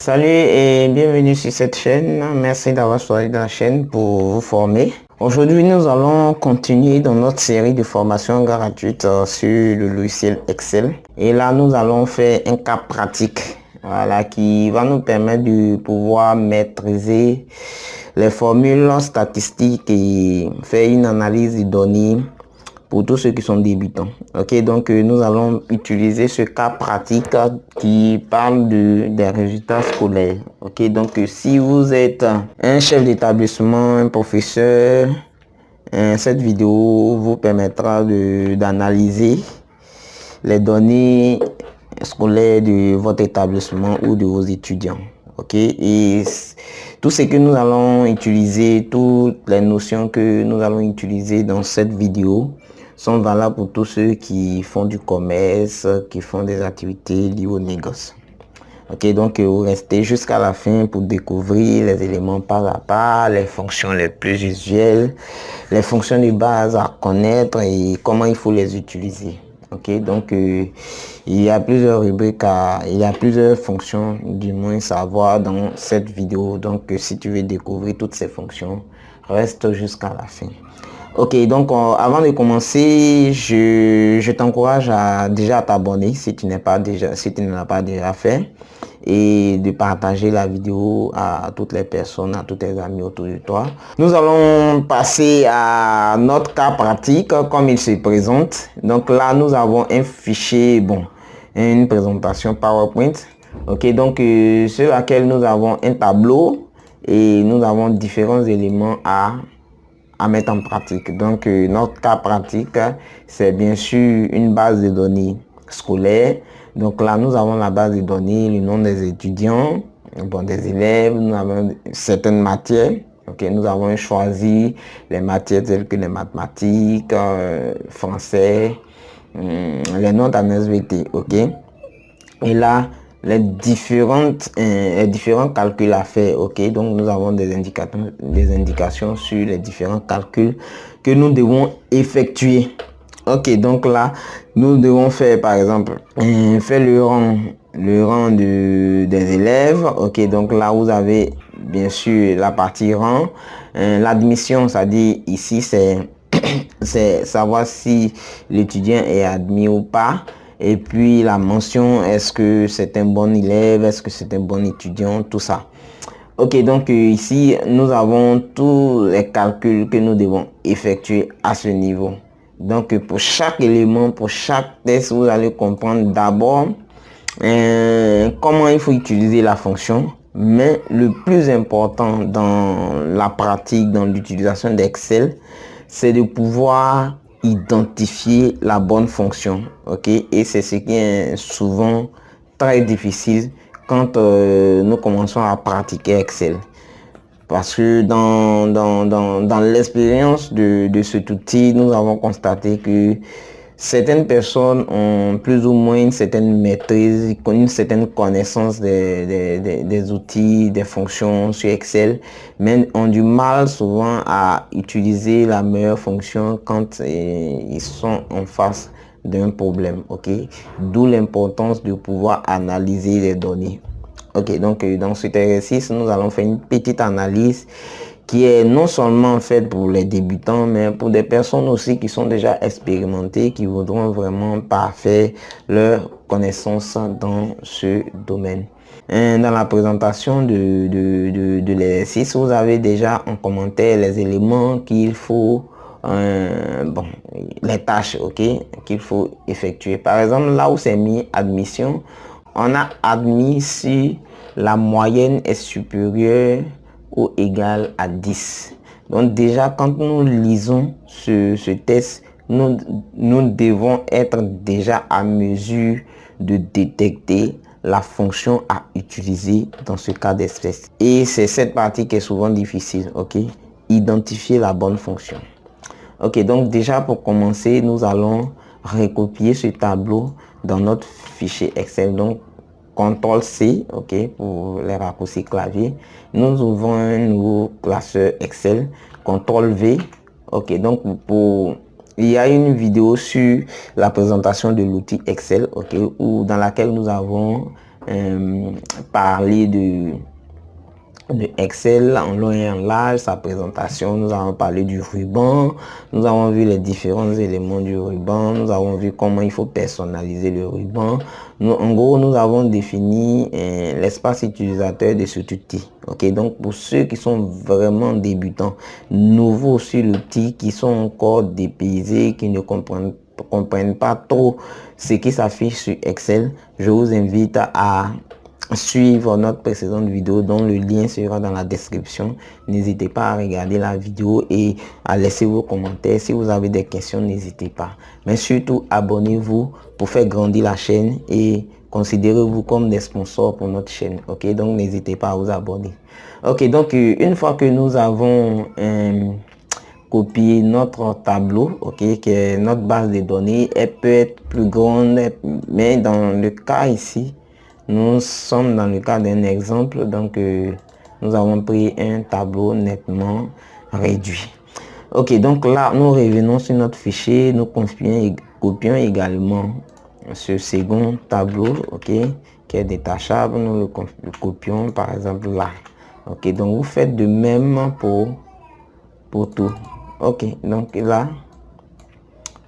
Salut et bienvenue sur cette chaîne. Merci d'avoir choisi la chaîne pour vous former. Aujourd'hui, nous allons continuer dans notre série de formations gratuites sur le logiciel Excel. Et là, nous allons faire un cas pratique, voilà, qui va nous permettre de pouvoir maîtriser les formules statistiques et faire une analyse des données pour tous ceux qui sont débutants. Ok, donc nous allons utiliser ce cas pratique qui parle des résultats scolaires. Ok, donc si vous êtes un chef d'établissement, un professeur, cette vidéo vous permettra d'analyser les données scolaires de votre établissement ou de vos étudiants. Ok, et tout ce que nous allons utiliser, toutes les notions que nous allons utiliser dans cette vidéo sont valables pour tous ceux qui font du commerce, qui font des activités liées au négoce. Ok, donc vous restez jusqu'à la fin pour découvrir les éléments pas à pas, les fonctions les plus usuelles, les fonctions de base à connaître et comment il faut les utiliser. Ok, donc il y a plusieurs rubriques, il y a plusieurs fonctions du moins à voir dans cette vidéo. Donc si tu veux découvrir toutes ces fonctions, reste jusqu'à la fin. Ok, donc avant de commencer, je t'encourage à déjà t'abonner si tu ne l'as pas déjà fait et de partager la vidéo à toutes les personnes, à tous tes amis autour de toi. Nous allons passer à notre cas pratique comme il se présente. Donc là, nous avons un fichier, une présentation PowerPoint. Ok, donc sur laquelle nous avons un tableau et nous avons différents éléments à mettre en pratique. Donc notre cas pratique, c'est bien sûr une base de données scolaire. Donc là, nous avons la base de données, le nom des étudiants, des élèves, nous avons certaines matières. Ok, nous avons choisi les matières telles que les mathématiques, français, les notes en SVT. Ok, et là, les différents calculs à faire. Ok, donc nous avons des indications sur les différents calculs que nous devons effectuer. Ok, donc là, nous devons faire par exemple faire le rang des élèves. Ok, donc là vous avez bien sûr la partie rang, l'admission, c'est-à-dire ici c'est savoir si l'étudiant est admis ou pas. Et puis la mention, est-ce que c'est un bon élève, est-ce que c'est un bon étudiant, tout ça. Ok, donc ici, nous avons tous les calculs que nous devons effectuer à ce niveau. Donc pour chaque élément, pour chaque test, vous allez comprendre d'abord comment il faut utiliser la fonction. Mais le plus important dans la pratique, dans l'utilisation d'Excel, c'est de pouvoir identifier la bonne fonction. Ok, et c'est ce qui est souvent très difficile quand nous commençons à pratiquer Excel. Parce que dans l'expérience de cet outil, nous avons constaté que certaines personnes ont plus ou moins une certaine maîtrise, une certaine connaissance des outils, des fonctions sur Excel, mais ont du mal souvent à utiliser la meilleure fonction quand ils sont en face d'un problème. Ok, d'où l'importance de pouvoir analyser les données. Ok, donc dans cet exercice, nous allons faire une petite analyse qui est non seulement faite pour les débutants, mais pour des personnes aussi qui sont déjà expérimentées, qui voudront vraiment parfaire leur connaissance dans ce domaine. Dans la présentation de l'exercice, vous avez déjà en commentaire les éléments qu'il faut, les tâches, ok, qu'il faut effectuer. Par exemple, là où c'est mis admission, on a admis si la moyenne est supérieure ou égale à 10. Donc déjà, quand nous lisons ce test, nous devons être déjà à mesure de détecter la fonction à utiliser dans ce cas d'espèce. Et c'est cette partie qui est souvent difficile, ok? Identifier la bonne fonction. Ok, donc déjà pour commencer, nous allons recopier ce tableau dans notre fichier Excel. Donc CTRL-C, ok, pour les raccourcis clavier. Nous ouvrons un nouveau classeur Excel. CTRL-V, ok, donc il y a une vidéo sur la présentation de l'outil Excel, ok, dans laquelle nous avons parlé de Excel en long et en large, sa présentation. Nous avons parlé du ruban, nous avons vu les différents éléments du ruban, nous avons vu comment il faut personnaliser le ruban. En gros, nous avons défini l'espace utilisateur de cet outil. Ok, donc pour ceux qui sont vraiment débutants, nouveaux sur l'outil, qui sont encore dépaysés, qui ne comprennent pas trop ce qui s'affiche sur Excel, je vous invite à suivre notre précédente vidéo dont le lien sera dans la description. N'hésitez pas à regarder la vidéo et à laisser vos commentaires. Si vous avez des questions, n'hésitez pas. Mais surtout, abonnez-vous pour faire grandir la chaîne et considérez-vous comme des sponsors pour notre chaîne. Ok, donc n'hésitez pas à vous abonner. Ok, donc une fois que nous avons copié notre tableau, ok, qui est notre base de données, elle peut être plus grande, mais dans le cas ici, nous sommes dans le cas d'un exemple, donc nous avons pris un tableau nettement réduit. Ok, donc là, nous revenons sur notre fichier, nous copions également ce second tableau, ok, qui est détachable, nous le copions par exemple là. Ok, donc vous faites de même pour tout. Ok, donc là,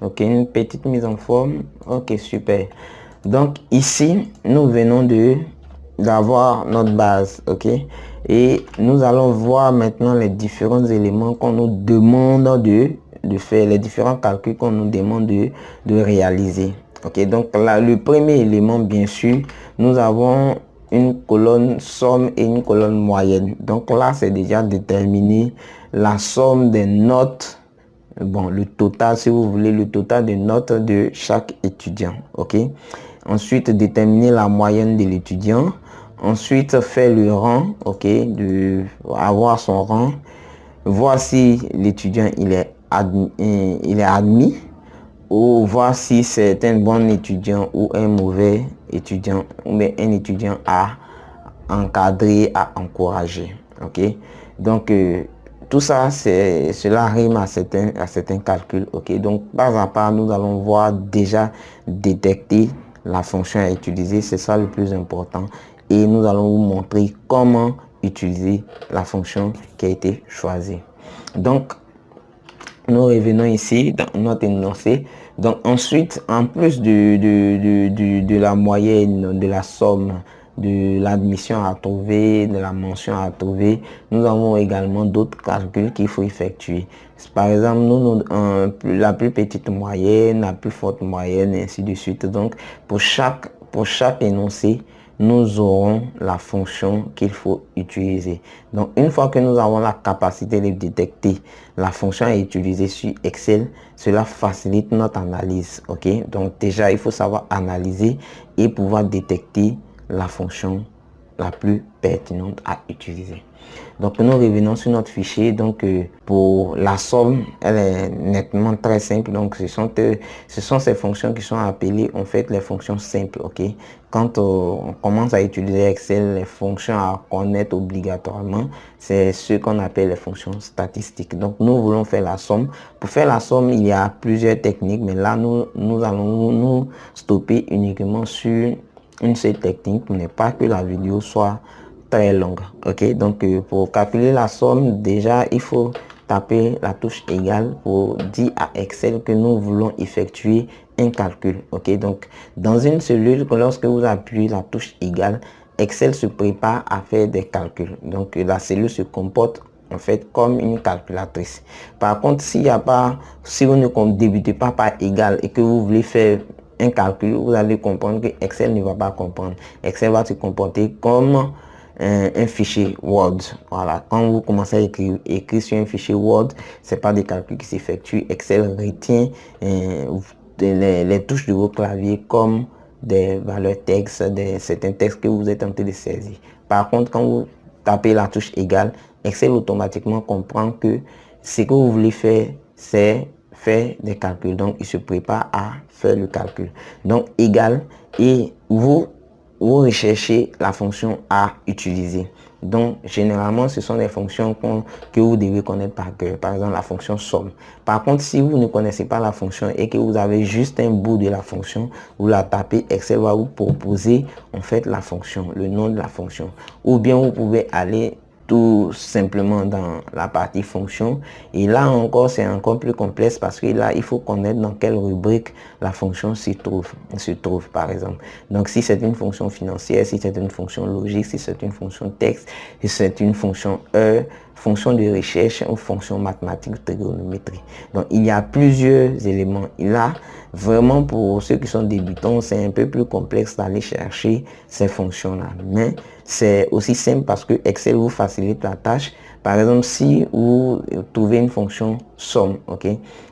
ok, une petite mise en forme, ok, super. Donc ici, nous venons d'avoir notre base, ok, et nous allons voir maintenant les différents éléments qu'on nous demande de faire, les différents calculs qu'on nous demande de réaliser. Ok, donc là, le premier élément, bien sûr, nous avons une colonne somme et une colonne moyenne. Donc là, c'est déjà déterminé la somme des notes. Bon, le total, si vous voulez, le total des notes de chaque étudiant. Ok. Ensuite, déterminer la moyenne de l'étudiant. Ensuite, faire le rang, ok, avoir son rang. Voir si l'étudiant il est admis ou voir si c'est un bon étudiant ou un mauvais étudiant ou bien un étudiant à encadrer, à encourager. Ok. Donc, tout ça, cela rime à certains calculs. Ok, donc pas à part, nous allons voir déjà détecter la fonction à utiliser. C'est ça le plus important. Et nous allons vous montrer comment utiliser la fonction qui a été choisie. Donc, nous revenons ici dans notre énoncé. Donc ensuite, en plus de la moyenne, de la somme, de l'admission à trouver, de la mention à trouver, nous avons également d'autres calculs qu'il faut effectuer. Par exemple, la plus petite moyenne, la plus forte moyenne, et ainsi de suite. Donc pour chaque énoncé, nous aurons la fonction qu'il faut utiliser. Donc, une fois que nous avons la capacité de détecter la fonction à utiliser sur Excel, cela facilite notre analyse. Ok, donc déjà, il faut savoir analyser et pouvoir détecter la fonction la plus pertinente à utiliser. Donc nous revenons sur notre fichier. Donc pour la somme, elle est nettement très simple. Donc ce sont ces fonctions qui sont appelées en fait les fonctions simples. Ok, quand on commence à utiliser Excel, les fonctions à connaître obligatoirement, c'est ce qu'on appelle les fonctions statistiques. Donc nous voulons faire la somme. Pour faire la somme, il y a plusieurs techniques, mais là nous allons nous stopper uniquement sur une seule technique pour ne pas que la vidéo soit très longue. Ok, donc pour calculer la somme, déjà il faut taper la touche égale pour dire à Excel que nous voulons effectuer un calcul. Ok, donc dans une cellule, lorsque vous appuyez la touche égale, Excel se prépare à faire des calculs. Donc la cellule se comporte en fait comme une calculatrice. Par contre, si vous ne débutez pas par égal et que vous voulez faire un calcul, vous allez comprendre que Excel ne va pas comprendre. Excel va se comporter comme un fichier Word. Voilà, quand vous commencez à écrire sur un fichier Word, c'est pas des calculs qui s'effectuent. Excel retient les touches de vos claviers comme des valeurs texte, certains textes que vous êtes en train de saisir. Par contre, quand vous tapez la touche égale, Excel automatiquement comprend que ce que vous voulez faire, c'est faire des calculs. Donc, il se prépare à faire le calcul. Donc, égal, et vous vous recherchez la fonction à utiliser. Donc, généralement, ce sont des fonctions que vous devez connaître par cœur. Par exemple, la fonction somme. Par contre, si vous ne connaissez pas la fonction et que vous avez juste un bout de la fonction, vous la tapez, Excel va vous proposer en fait la fonction, le nom de la fonction. Ou bien vous pouvez aller tout simplement dans la partie fonction, et là encore c'est encore plus complexe parce que là il faut connaître dans quelle rubrique la fonction se trouve par exemple. Donc si c'est une fonction financière, si c'est une fonction logique, si c'est une fonction texte, si c'est une fonction fonction de recherche ou fonction mathématique ou trigonométrie. Donc il y a plusieurs éléments. Et là vraiment pour ceux qui sont débutants, c'est un peu plus complexe d'aller chercher ces fonctions là, mais c'est aussi simple parce que Excel vous facilite la tâche. Par exemple, si vous trouvez une fonction somme, ok,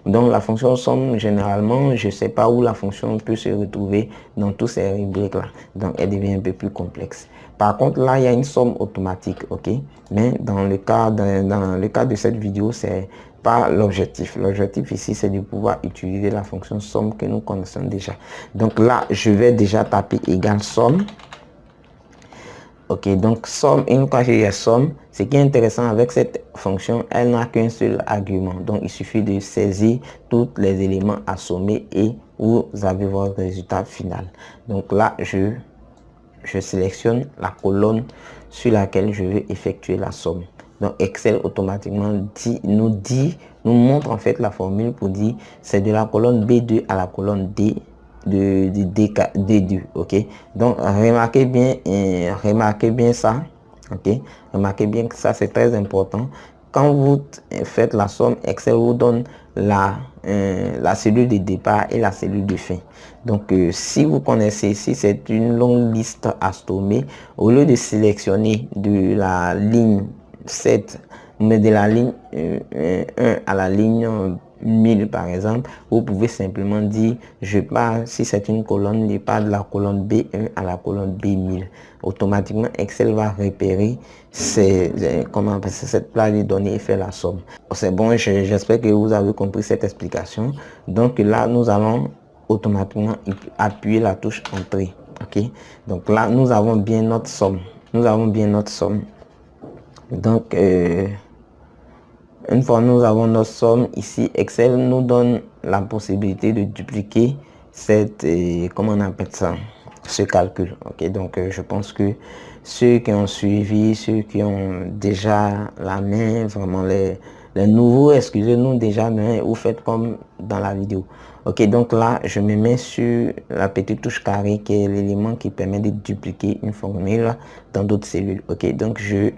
donc la fonction somme, généralement, je ne sais pas où la fonction peut se retrouver dans tous ces rubriques là, donc elle devient un peu plus complexe. Par contre, là, il y a une somme automatique, ok, mais dans le cas de cette vidéo, c'est pas l'objectif. L'objectif ici, c'est de pouvoir utiliser la fonction somme que nous connaissons déjà. Donc là, je vais déjà taper égal somme. Ok, donc somme, une fois qu'il y a somme, ce qui est intéressant avec cette fonction, elle n'a qu'un seul argument. Donc il suffit de saisir tous les éléments à sommer et vous avez votre résultat final. Donc là, je sélectionne la colonne sur laquelle je vais effectuer la somme. Donc Excel automatiquement nous montre en fait la formule pour dire c'est de la colonne B2 à la colonne D de D2, ok. Donc remarquez bien ça, ok. Remarquez bien que ça c'est très important. Quand vous faites la somme, Excel vous donne la cellule de départ et la cellule de fin. Donc si vous connaissez, si c'est une longue liste à sommer, au lieu de sélectionner de la ligne 7, mais de la ligne 1 à la ligne 1000 par exemple, vous pouvez simplement dire je pars, si c'est une colonne, je pars de la colonne B1 à la colonne B1000. Automatiquement Excel va repérer cette plage de données et faire la somme. C'est bon, j'espère que vous avez compris cette explication. Donc là nous allons automatiquement appuyer la touche entrée, ok. Donc là nous avons bien notre somme, donc une fois nous avons notre somme ici, Excel nous donne la possibilité de dupliquer cette comment on appelle ça, ce calcul, ok. Donc je pense que ceux qui ont suivi, ceux qui ont déjà la main, vraiment les nouveaux, excusez-nous déjà, mais vous faites comme dans la vidéo, ok. Donc là je me mets sur la petite touche carré qui est l'élément qui permet de dupliquer une formule dans d'autres cellules, ok. Donc je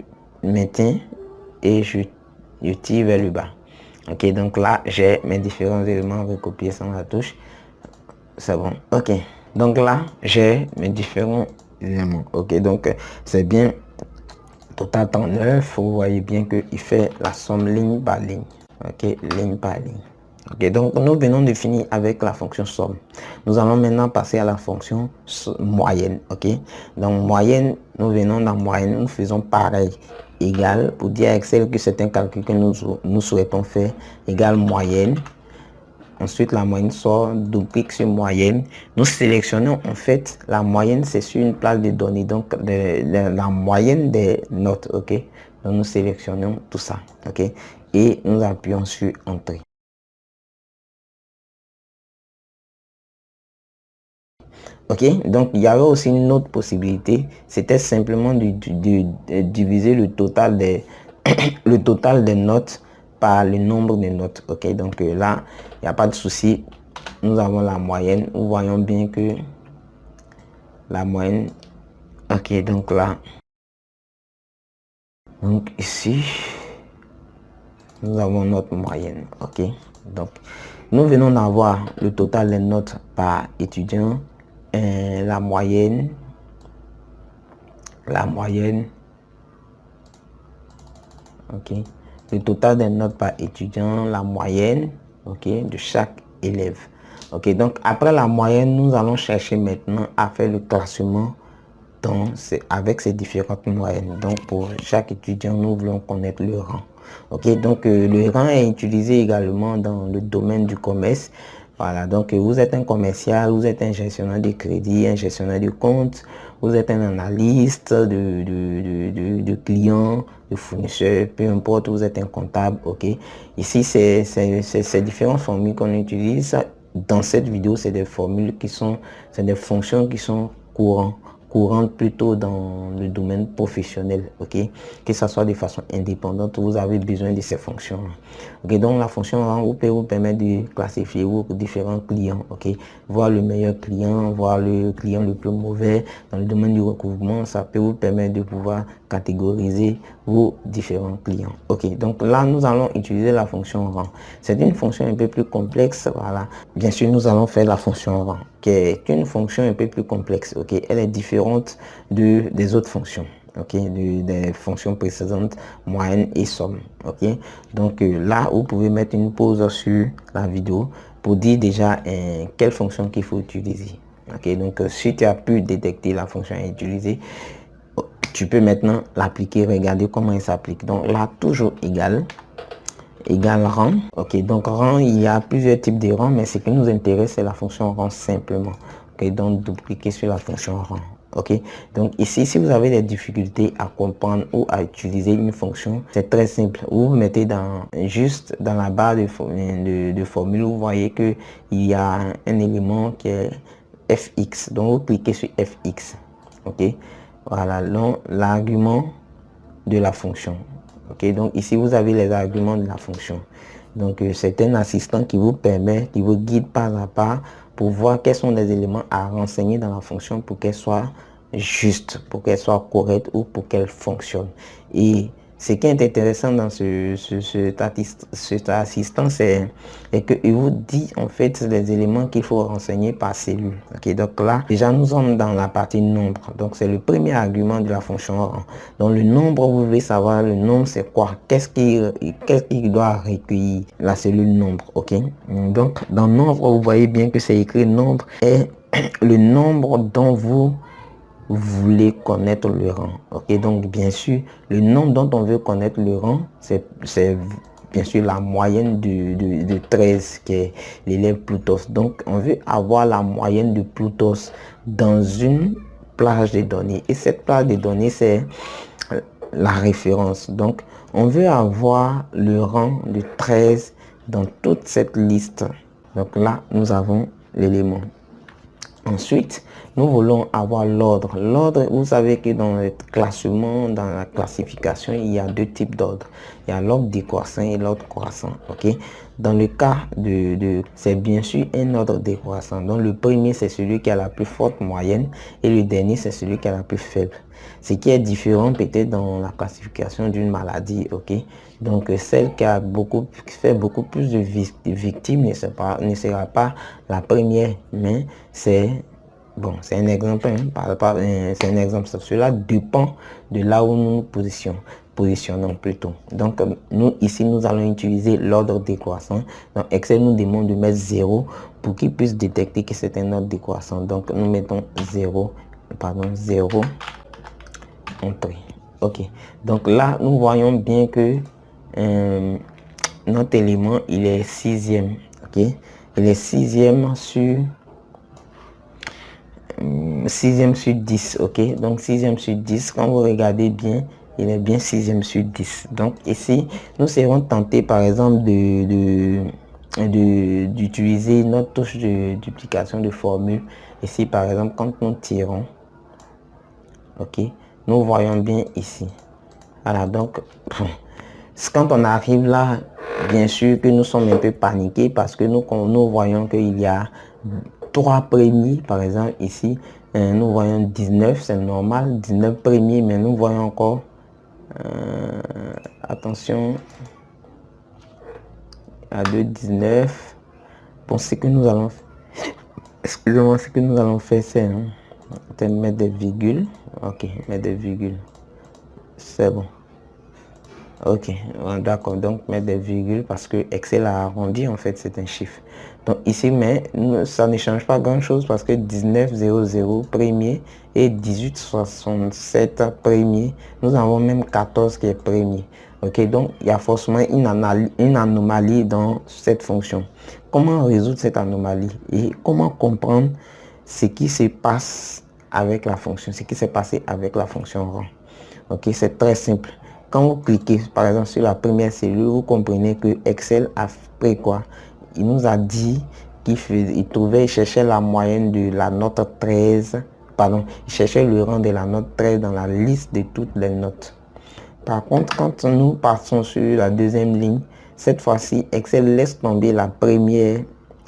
maintiens et je tire vers le bas, ok. Donc là j'ai mes différents éléments recopiés sans la touche, c'est bon, ok. Donc là j'ai mes différents éléments, ok. Donc c'est bien total temps 9, vous voyez bien que il fait la somme ligne par ligne, ok, ligne par ligne. Ok, donc nous venons de finir avec la fonction somme. Nous allons maintenant passer à la fonction moyenne, ok. Donc moyenne, nous venons dans moyenne, nous faisons pareil, égal, pour dire à Excel que c'est un calcul que nous souhaitons faire, égal moyenne. Ensuite la moyenne sort, double-clic sur moyenne. Nous sélectionnons en fait la moyenne, c'est sur une plage de données, donc la moyenne des notes, ok. Donc nous sélectionnons tout ça, ok, et nous appuyons sur entrée. Ok, donc il y avait aussi une autre possibilité, c'était simplement de diviser le total des le total des notes par le nombre de notes, ok. Donc là il n'y a pas de souci, nous avons la moyenne, nous voyons bien que la moyenne, ok. Donc là, donc ici nous avons notre moyenne, ok. Donc nous venons d'avoir le total des notes par étudiant, la moyenne, ok, le total des notes par étudiant, la moyenne, ok, de chaque élève, ok. Donc après la moyenne, nous allons chercher maintenant à faire le classement avec ces différentes moyennes. Donc pour chaque étudiant, nous voulons connaître le rang, ok. Donc le rang est utilisé également dans le domaine du commerce. Voilà, donc vous êtes un commercial, vous êtes un gestionnaire de crédit, un gestionnaire de compte, vous êtes un analyste de clients, de fournisseurs, peu importe, vous êtes un comptable, ok. Ici, c'est différentes formules qu'on utilise. Dans cette vidéo, c'est des formules qui sont, c'est des fonctions qui sont courantes plutôt dans le domaine professionnel, ok, que ce soit de façon indépendante, vous avez besoin de ces fonctions, ok. Donc la fonction rang vous permet de classifier vos différents clients, ok, voir le meilleur client, voir le client le plus mauvais. Dans le domaine du recouvrement, ça peut vous permettre de pouvoir catégoriser vos différents clients, ok. Donc là, nous allons utiliser la fonction rang. C'est une fonction un peu plus complexe, voilà. Bien sûr, nous allons faire la fonction rang, qui est une fonction un peu plus complexe, ok. Elle est différente des autres fonctions, ok, des fonctions précédentes, moyenne et somme, ok. Donc là, vous pouvez mettre une pause sur la vidéo pour dire déjà quelle fonction qu'il faut utiliser, ok. Donc si tu as pu détecter la fonction à utiliser, tu peux maintenant l'appliquer, regarder comment elle s'applique. Donc là, toujours égal rang, ok. Donc rang, il y a plusieurs types de rangs, mais ce qui nous intéresse, c'est la fonction rang simplement, ok. Donc dupliquer sur la fonction rang, ok. Donc ici, si vous avez des difficultés à comprendre ou à utiliser une fonction, c'est très simple. Vous mettez juste dans la barre de formule, vous voyez que il y a un élément qui est fx, donc vous cliquez sur fx, ok. Voilà, l'argument de la fonction. Ok, donc ici vous avez les arguments de la fonction. Donc c'est un assistant qui vous permet, qui vous guide pas à pas pour voir quels sont les éléments à renseigner dans la fonction pour qu'elle soit juste, pour qu'elle soit correcte ou pour qu'elle fonctionne. Et ce qui est intéressant dans cet assistant, c'est qu'il vous dit en fait les éléments qu'il faut renseigner par cellule. Ok, donc là, déjà nous sommes dans la partie nombre. Donc c'est le premier argument de la fonction rang. Donc le nombre, vous voulez savoir le nombre c'est quoi, qu'est-ce qu'il doit recueillir la cellule nombre, ok. Donc dans nombre, vous voyez bien que c'est écrit nombre est le nombre dont vous voulez connaître le rang, ok. Donc bien sûr le nombre dont on veut connaître le rang, c'est bien sûr la moyenne de 13 qui est l'élève Plutos. Donc on veut avoir la moyenne de Plutos dans une plage de données, et cette plage de données c'est la référence. Donc on veut avoir le rang de 13 dans toute cette liste. Donc là nous avons l'élément. Ensuite, nous voulons avoir l'ordre. L'ordre, vous savez que dans le classement, dans la classification, il y a deux types d'ordre. Il y a l'ordre décroissant et l'ordre croissant. Ok. Dans le cas c'est bien sûr un ordre décroissant. Donc le premier, c'est celui qui a la plus forte moyenne et le dernier, c'est celui qui a la plus faible. Ce qui est différent peut-être dans la classification d'une maladie, ok. Donc celle qui a fait beaucoup plus de victimes ne sera pas la première, mais c'est bon, c'est un exemple, hein, c'est un exemple. Cela dépend de là où nous nous positionnons plutôt. Donc nous ici nous allons utiliser l'ordre décroissant. Donc Excel nous demande de mettre 0 pour qu'il puisse détecter que c'est un ordre décroissant. Donc nous mettons 0, entrée, ok. Donc là nous voyons bien que notre élément il est sixième, ok. Il est sixième sur 10, ok. Donc 6e sur 10, quand vous regardez bien, il est bien 6e sur 10. Donc ici nous serons tentés par exemple d'utiliser notre touche de duplication de formule. Ici par exemple quand nous tirons, ok, nous voyons bien ici, voilà. Donc quand on arrive là, bien sûr que nous sommes un peu paniqués parce que nous voyons qu'il y a 3 premiers, par exemple ici, nous voyons 19, c'est normal, 19 premiers, mais nous voyons encore, attention, à 19. Bon, ce que nous allons, excusez-moi, ce que nous allons faire, c'est peut-être mettre des virgules, ok, mettre des virgules, c'est bon. Ok, d'accord, donc mettre des virgules parce que Excel a arrondi, en fait c'est un chiffre. Donc ici, mais ça ne change pas grand chose parce que 1900 premier et 1867 premier, nous avons même 14 qui est premier. Ok, donc il y a forcément une anomalie dans cette fonction. comment résoudre cette anomalie et comment comprendre ce qui se passe avec la fonction, ce qui s'est passé avec la fonction rang. Ok, c'est très simple. Quand vous cliquez par exemple sur la première cellule, vous comprenez que Excel a fait quoi? Il nous a dit qu'il cherchait la moyenne de la note 13, pardon, il cherchait le rang de la note 13 dans la liste de toutes les notes. Par contre, quand nous passons sur la deuxième ligne, cette fois-ci, Excel laisse tomber la première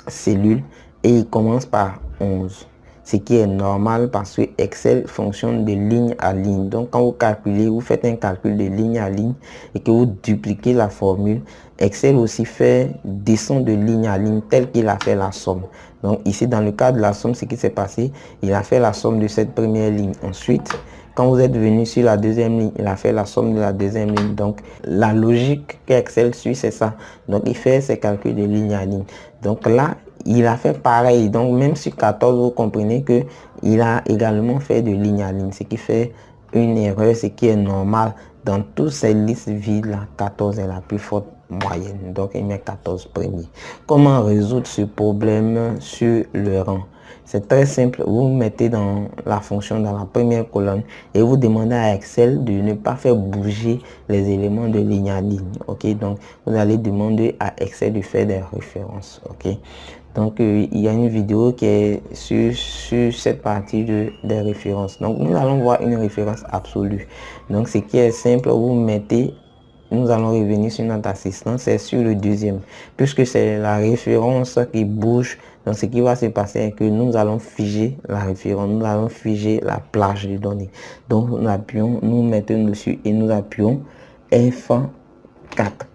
cellule et il commence par 11. Ce qui est normal parce que Excel fonctionne de ligne à ligne. Donc, quand vous calculez, vous faites un calcul de ligne à ligne et que vous dupliquez la formule, Excel aussi fait descendre de ligne à ligne tel qu'il a fait la somme. Donc, ici, dans le cas de la somme, ce qui s'est passé, il a fait la somme de cette première ligne. Ensuite, quand vous êtes venu sur la deuxième ligne, il a fait la somme de la deuxième ligne. Donc, la logique qu'Excel suit, c'est ça. Donc, il fait ses calculs de ligne à ligne. Donc là, il a fait pareil. Donc, même sur 14, vous comprenez que il a également fait de ligne à ligne. Ce qui fait une erreur, ce qui est normal. Dans toutes ces listes vides, la 14 est la plus forte moyenne. Donc, il met 14 premier. Comment résoudre ce problème sur le rang? C'est très simple, vous mettez dans la fonction dans la première colonne et vous demandez à Excel de ne pas faire bouger les éléments de ligne à ligne. Ok, donc vous allez demander à Excel de faire des références. Ok, donc il y a une vidéo qui est sur cette partie des références. Donc nous allons voir une référence absolue. Donc ce qui est simple, vous mettez, nous allons revenir sur notre assistant, c'est sur le deuxième, puisque c'est la référence qui bouge. Donc ce qui va se passer est que nous allons figer la référence, nous allons figer la plage de données. Donc nous appuyons, nous mettons dessus et nous appuyons F4.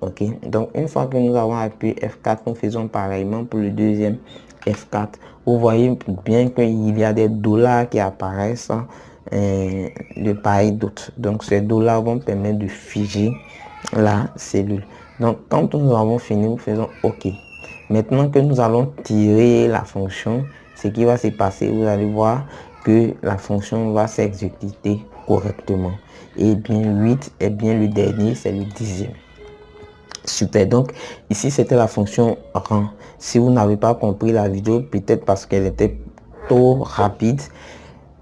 Ok, donc une fois que nous avons appuyé F4, nous faisons pareillement pour le deuxième F4. Vous voyez bien qu'il y a des dollars qui apparaissent de part et d'autre. Donc ces dollars vont permettre de figer la cellule. Donc quand nous avons fini, nous faisons OK. Maintenant que nous allons tirer la fonction, ce qui va se passer, vous allez voir que la fonction va s'exécuter correctement. Et bien 8 est bien le dernier, c'est le 10e. Super, donc ici c'était la fonction rang. Si vous n'avez pas compris la vidéo, peut-être parce qu'elle était trop rapide,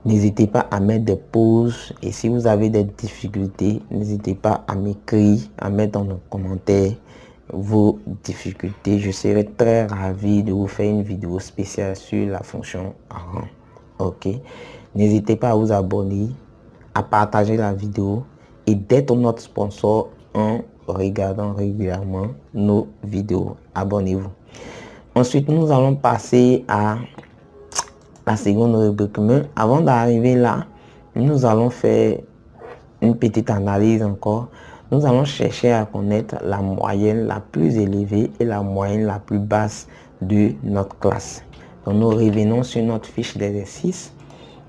n'hésitez pas à mettre des pauses. Et si vous avez des difficultés, n'hésitez pas à m'écrire, à mettre dans les commentaires vos difficultés. Je serai très ravi de vous faire une vidéo spéciale sur la fonction rang. Ok, n'hésitez pas à vous abonner, à partager la vidéo et d'être notre sponsor en regardant régulièrement nos vidéos. Abonnez-vous. Ensuite, nous allons passer à la seconde rubrique. Mais avant d'arriver là, nous allons faire une petite analyse encore. Nous allons chercher à connaître la moyenne la plus élevée et la moyenne la plus basse de notre classe. Donc nous revenons sur notre fiche d'exercice.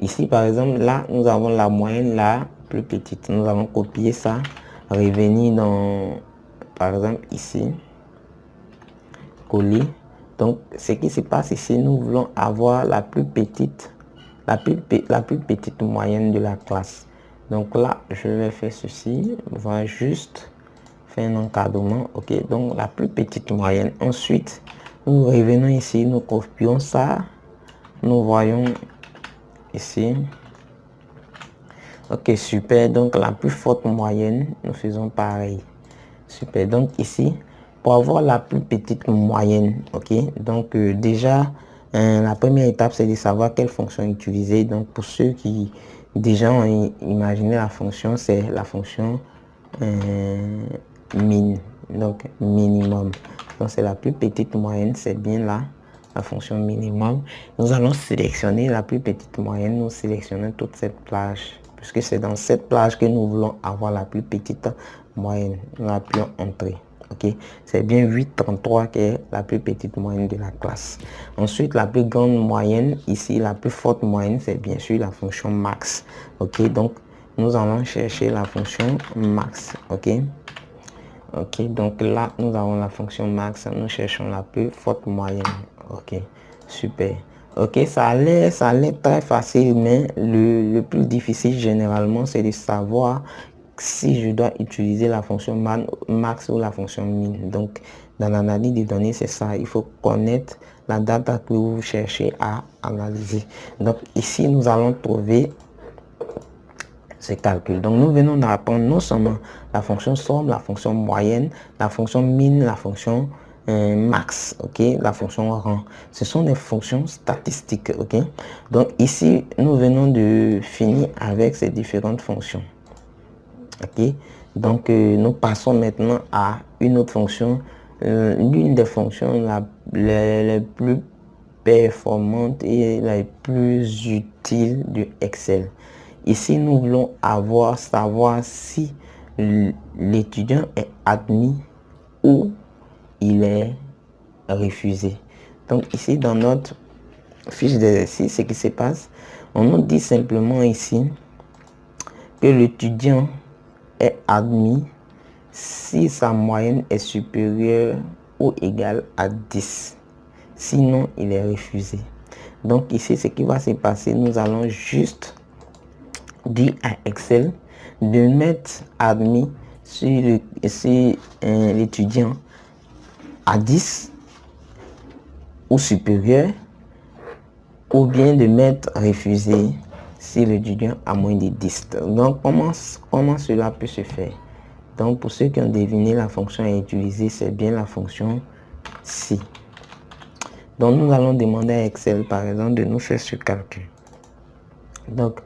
Ici par exemple, là nous avons la moyenne la plus petite. Nous allons copier ça, revenir dans, par exemple ici, coller. Donc ce qui se passe ici, nous voulons avoir la plus petite, la plus petite moyenne de la classe. Donc là, je vais faire ceci. On va juste faire un encadrement. Ok, donc la plus petite moyenne. Ensuite, nous revenons ici, nous copions ça. Nous voyons ici. Ok, super. Donc la plus forte moyenne, nous faisons pareil. Super. Donc ici, pour avoir la plus petite moyenne, ok. Donc déjà, la première étape, c'est de savoir quelle fonction utiliser. Donc pour ceux qui déjà ont imaginé la fonction, c'est la fonction min, donc minimum. Donc c'est la plus petite moyenne, c'est bien là, la fonction minimum. Nous allons sélectionner la plus petite moyenne, nous sélectionnons toute cette plage, puisque c'est dans cette plage que nous voulons avoir la plus petite moyenne. Nous appuyons Entrée. Ok, c'est bien 8,33 qui est la plus petite moyenne de la classe. Ensuite, la plus grande moyenne, ici, la plus forte moyenne, c'est bien sûr la fonction max. Ok, donc nous allons chercher la fonction max. Ok, ok, donc là, nous avons la fonction max, nous cherchons la plus forte moyenne. Ok, super. Ok, ça allait très facile, mais le plus difficile généralement, c'est de savoir si je dois utiliser la fonction max ou la fonction min. Donc, dans l'analyse des données, c'est ça. Il faut connaître la data que vous cherchez à analyser. Donc, ici, nous allons trouver ce calcul. Donc, nous venons d'apprendre non seulement la fonction somme, la fonction moyenne, la fonction min, la fonction max, ok, la fonction rang. Ce sont des fonctions statistiques, ok. Donc, ici, nous venons de finir avec ces différentes fonctions. Ok, donc nous passons maintenant à une autre fonction, l'une des fonctions les plus performantes et les plus utiles de Excel. Ici, nous voulons savoir si l'étudiant est admis ou il est refusé. Donc ici, dans notre fiche d'exercice, ce qui se passe, on nous dit simplement ici que l'étudiant est admis si sa moyenne est supérieure ou égale à 10. Sinon, il est refusé. Donc ici, ce qui va se passer, nous allons juste dire à Excel de mettre admis si l'étudiant a 10 ou supérieur, ou bien de mettre refusé si l'étudiant a moins de 10. Donc, comment cela peut se faire? Donc, pour ceux qui ont deviné la fonction à utiliser, c'est bien la fonction si. Donc, nous allons demander à Excel, par exemple, de nous faire ce calcul. Donc,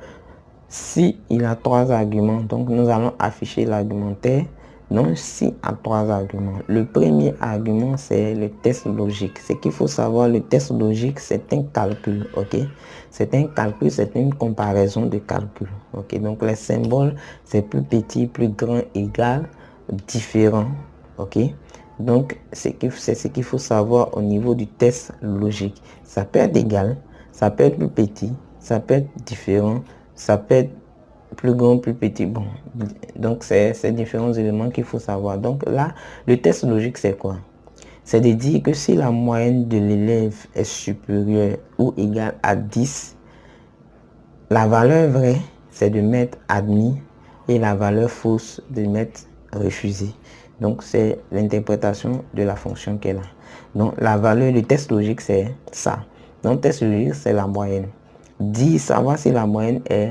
si il a 3 arguments, donc nous allons afficher l'argumentaire. Donc, si a 3 arguments. Le premier argument, c'est le test logique. Ce qu'il faut savoir, le test logique, c'est un calcul, ok? C'est un calcul, c'est une comparaison de calcul, ok? Donc, les symboles, c'est plus petit, plus grand, égal, différent, ok? Donc, c'est ce qu'il faut savoir au niveau du test logique. Ça peut être égal, ça peut être plus petit, ça peut être différent, ça peut être plus grand, plus petit. Bon, donc c'est ces différents éléments qu'il faut savoir. Donc là, le test logique, c'est quoi? C'est de dire que si la moyenne de l'élève est supérieure ou égale à 10, la valeur vraie, c'est de mettre admis et la valeur fausse de mettre refusé. Donc c'est l'interprétation de la fonction qu'elle a. Donc la valeur du test logique, c'est ça. Donc test logique, c'est la moyenne. Dire, savoir si la moyenne est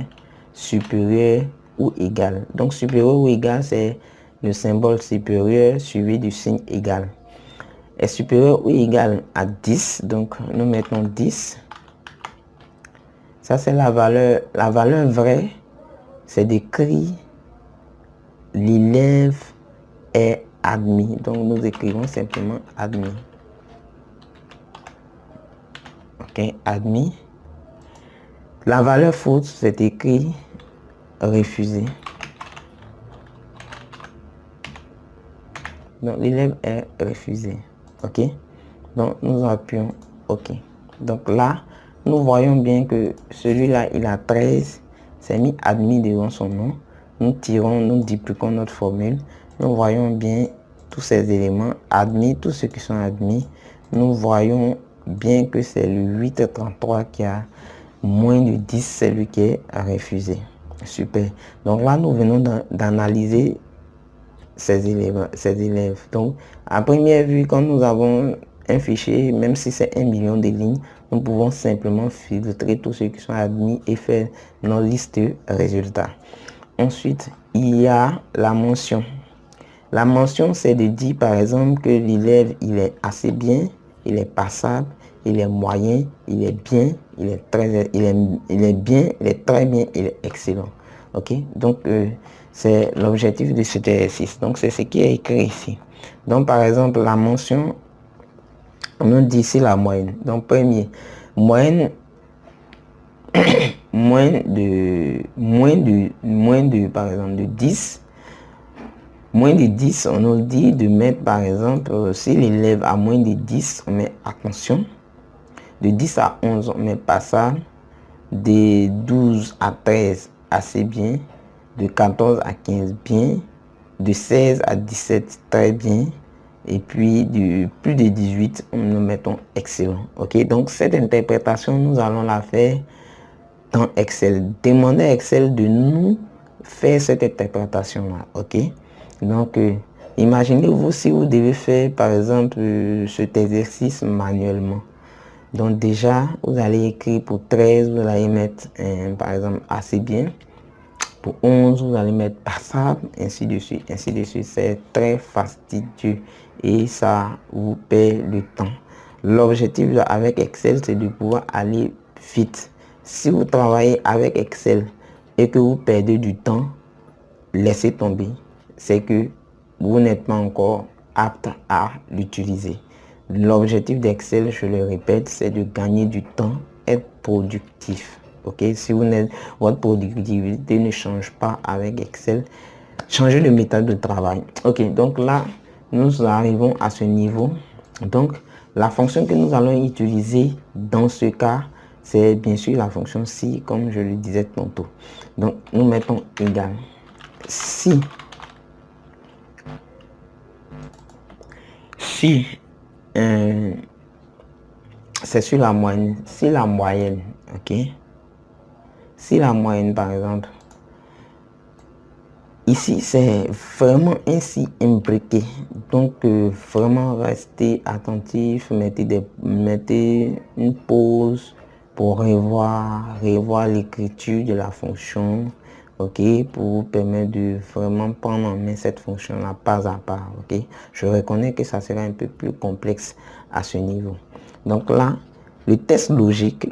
supérieur ou égal. Donc supérieur ou égal, c'est le symbole supérieur suivi du signe égal. Est supérieur ou égal à 10, donc nous mettons 10. Ça, c'est la valeur. La valeur vraie, c'est d'écrire l'élève est admis. Donc nous écrivons simplement admis. Ok, admis. La valeur fausse, c'est écrit refusé. Donc l'élève est refusé. Ok. Donc nous appuyons OK. Donc là, nous voyons bien que celui-là, il a 13. C'est mis admis devant son nom. Nous tirons, nous dupliquons notre formule. Nous voyons bien tous ces éléments admis, tous ceux qui sont admis. Nous voyons bien que c'est le 833 qui a moins de 10, c'est lui qui est refusé. Super. Donc là, nous venons d'analyser ces élèves. Donc, à première vue, quand nous avons un fichier, même si c'est 1 million de lignes, nous pouvons simplement filtrer tous ceux qui sont admis et faire nos listes de résultats. Ensuite, il y a la mention. La mention, c'est de dire, par exemple, que l'élève, il est assez bien, il est passable, il est moyen, il est bien, il est bien, il est très bien, il est excellent. Ok, donc c'est l'objectif de cet exercice. Donc c'est ce qui est écrit ici. Donc par exemple la mention, on nous dit ici la moyenne. Donc premier, moyenne moins de par exemple de 10. Moins de 10, on nous dit de mettre par exemple, si l'élève a moins de 10, on met attention. De 10 à 11, on met passable. De 12 à 13, assez bien. De 14 à 15, bien. De 16 à 17, très bien. Et puis de plus de 18, nous mettons excellent. Ok, donc cette interprétation, nous allons la faire dans Excel. Demandez à Excel de nous faire cette interprétation-là, ok? Donc, imaginez-vous si vous devez faire, par exemple, cet exercice manuellement. Donc déjà, vous allez écrire pour 13, vous allez mettre, par exemple, assez bien. Pour 11, vous allez mettre passable, ainsi de suite, ainsi de suite. C'est très fastidieux et ça vous perd le temps. L'objectif avec Excel, c'est de pouvoir aller vite. Si vous travaillez avec Excel et que vous perdez du temps, laissez tomber. C'est que vous n'êtes pas encore apte à l'utiliser. L'objectif d'Excel, je le répète, c'est de gagner du temps, être productif. Ok, si vous n'êtes, votre productivité ne change pas avec Excel, changez de méthode de travail. Ok, donc là, nous arrivons à ce niveau. Donc, la fonction que nous allons utiliser dans ce cas, c'est bien sûr la fonction si, comme je le disais tantôt. Donc, nous mettons égal. Si c'est sur la moyenne, si la moyenne, ok, si la moyenne par exemple, ici c'est vraiment ainsi imbriqué, donc vraiment restez attentif, mettez une pause pour revoir l'écriture de la fonction, ok, pour vous permettre de vraiment prendre en main cette fonction là pas à pas, ok. Je reconnais que ça sera un peu plus complexe à ce niveau. Donc là, le test logique,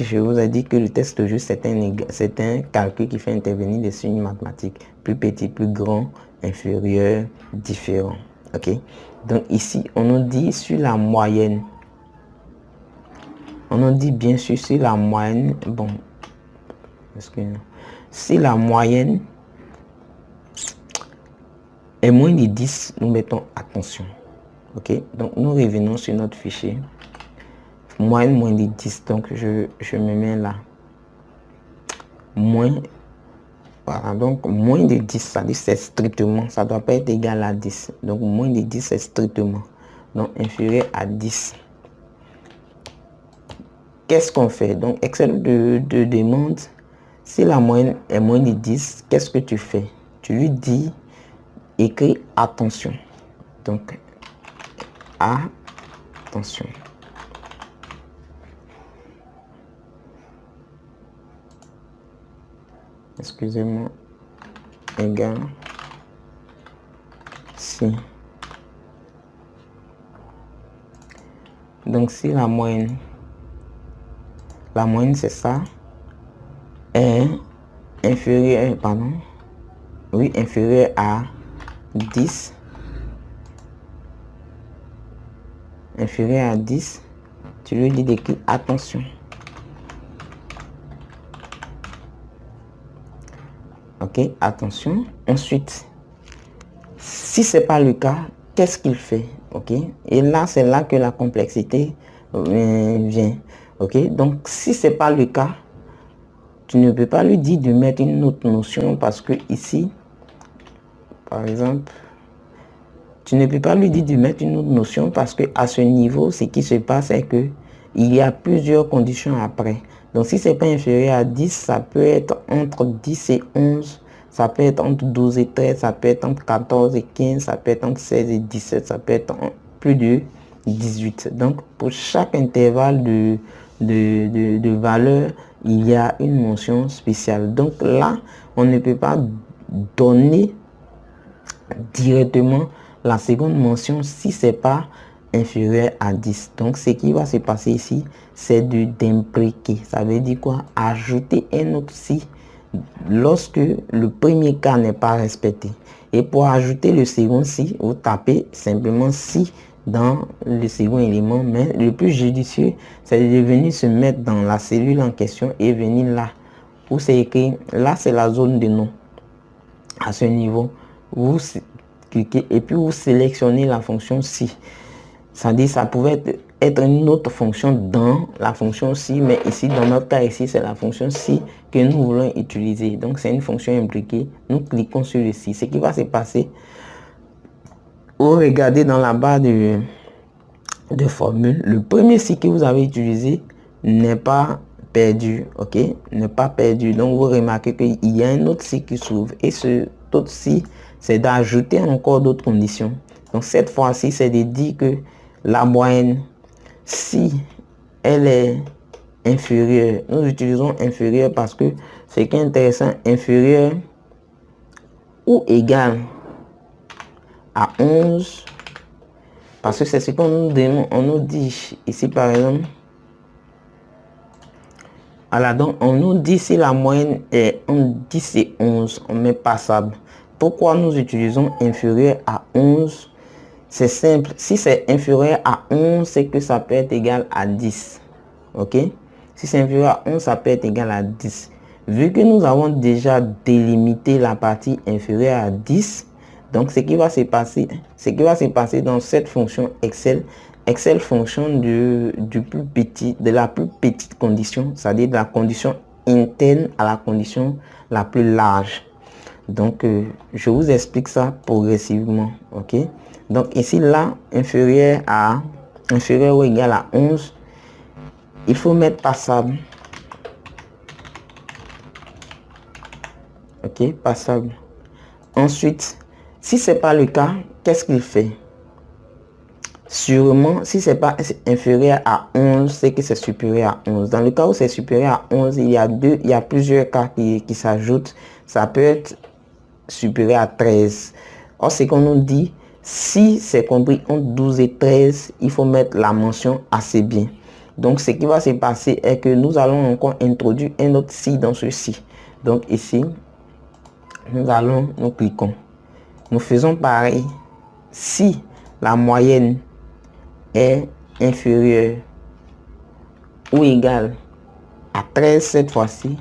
je vous ai dit que le test logique, c'est un calcul qui fait intervenir des signes mathématiques. Plus petit, plus grand, inférieur, différent. Ok. Donc ici, on nous dit sur la moyenne. On nous dit bien sûr sur la moyenne. Bon. Si la moyenne est moins de 10, nous mettons attention. Ok. Donc nous revenons sur notre fichier. Moins de 10, donc je me mets là. Voilà, donc moins de 10, ça dit c'est strictement, ça doit pas être égal à 10. Donc moins de 10, c'est strictement. Donc inférieur à 10. Qu'est-ce qu'on fait? Donc Excel de demande, si la moyenne est moins de 10, qu'est-ce que tu fais? Tu lui dis, écris attention. Donc, attention. Excusez-moi, égal si. Donc si la moyenne c'est ça, est inférieur, pardon, oui, inférieur à 10, inférieur à 10, tu lui dis d'écrire attention. Ok, attention. Ensuite, si c'est pas le cas, qu'est-ce qu'il fait? Ok, et là c'est là que la complexité vient. Ok, donc si c'est pas le cas, tu ne peux pas lui dire de mettre une autre notion parce que ici, par exemple, tu ne peux pas lui dire de mettre une autre notion parce que à ce niveau, ce qui se passe c'est que il y a plusieurs conditions après. Donc si c'est pas inférieur à 10, ça peut être entre 10 et 11, ça peut être entre 12 et 13, ça peut être entre 14 et 15, ça peut être entre 16 et 17, ça peut être plus de 18. Donc pour chaque intervalle de valeur, il y a une mention spéciale. Donc là, on ne peut pas donner directement la seconde mention si c'est pas inférieur à 10. Donc ce qui va se passer ici, c'est d'imbriquer. Ça veut dire quoi? Ajouter un autre si lorsque le premier cas n'est pas respecté. Et pour ajouter le second si, vous tapez simplement si dans le second élément, mais le plus judicieux, c'est de venir se mettre dans la cellule en question et venir là où c'est écrit, là c'est la zone de nom. À ce niveau, vous cliquez et puis vous sélectionnez la fonction si. Ça dit, ça pouvait être une autre fonction dans la fonction si, mais ici dans notre cas ici c'est la fonction si que nous voulons utiliser. Donc c'est une fonction impliquée. Nous cliquons sur le si. Ce qui va se passer, vous regardez dans la barre de formule, le premier si que vous avez utilisé n'est pas perdu, ok, ne pas perdu. Donc vous remarquez qu'il y a un autre si qui s'ouvre et ce autre si c'est d'ajouter encore d'autres conditions. Donc cette fois-ci c'est de dire que la moyenne, si elle est inférieure, nous utilisons inférieur parce que ce qui est intéressant, inférieur ou égal à 11, parce que c'est ce qu'on nous demande, on nous dit ici par exemple. Alors donc on nous dit si la moyenne est entre 10 et 11, on met passable. Pourquoi nous utilisons inférieur à 11? C'est simple, si c'est inférieur à 11, c'est que ça peut être égal à 10. Ok, si c'est inférieur à 11, ça peut être égal à 10. Vu que nous avons déjà délimité la partie inférieure à 10, donc ce qui va se passer dans cette fonction Excel, Excel fonctionne du plus petit, de la plus petite condition, c'est-à-dire de la condition interne à la condition la plus large. Donc je vous explique ça progressivement. Ok, donc ici là, inférieur ou égal à 11, il faut mettre passable. Ok, passable. Ensuite, si c'est pas le cas, qu'est-ce qu'il fait? Sûrement, si c'est pas inférieur à 11, c'est que c'est supérieur à 11. Dans le cas où c'est supérieur à 11, il y a plusieurs cas qui s'ajoutent. Ça peut être supérieur à 13. Or, c'est qu'on nous dit, si c'est compris entre 12 et 13, il faut mettre la mention assez bien. Donc, ce qui va se passer est que nous allons encore introduire un autre si dans ceci. Donc, ici, nous cliquons. Nous faisons pareil. Si la moyenne est inférieure ou égale à 13 cette fois-ci,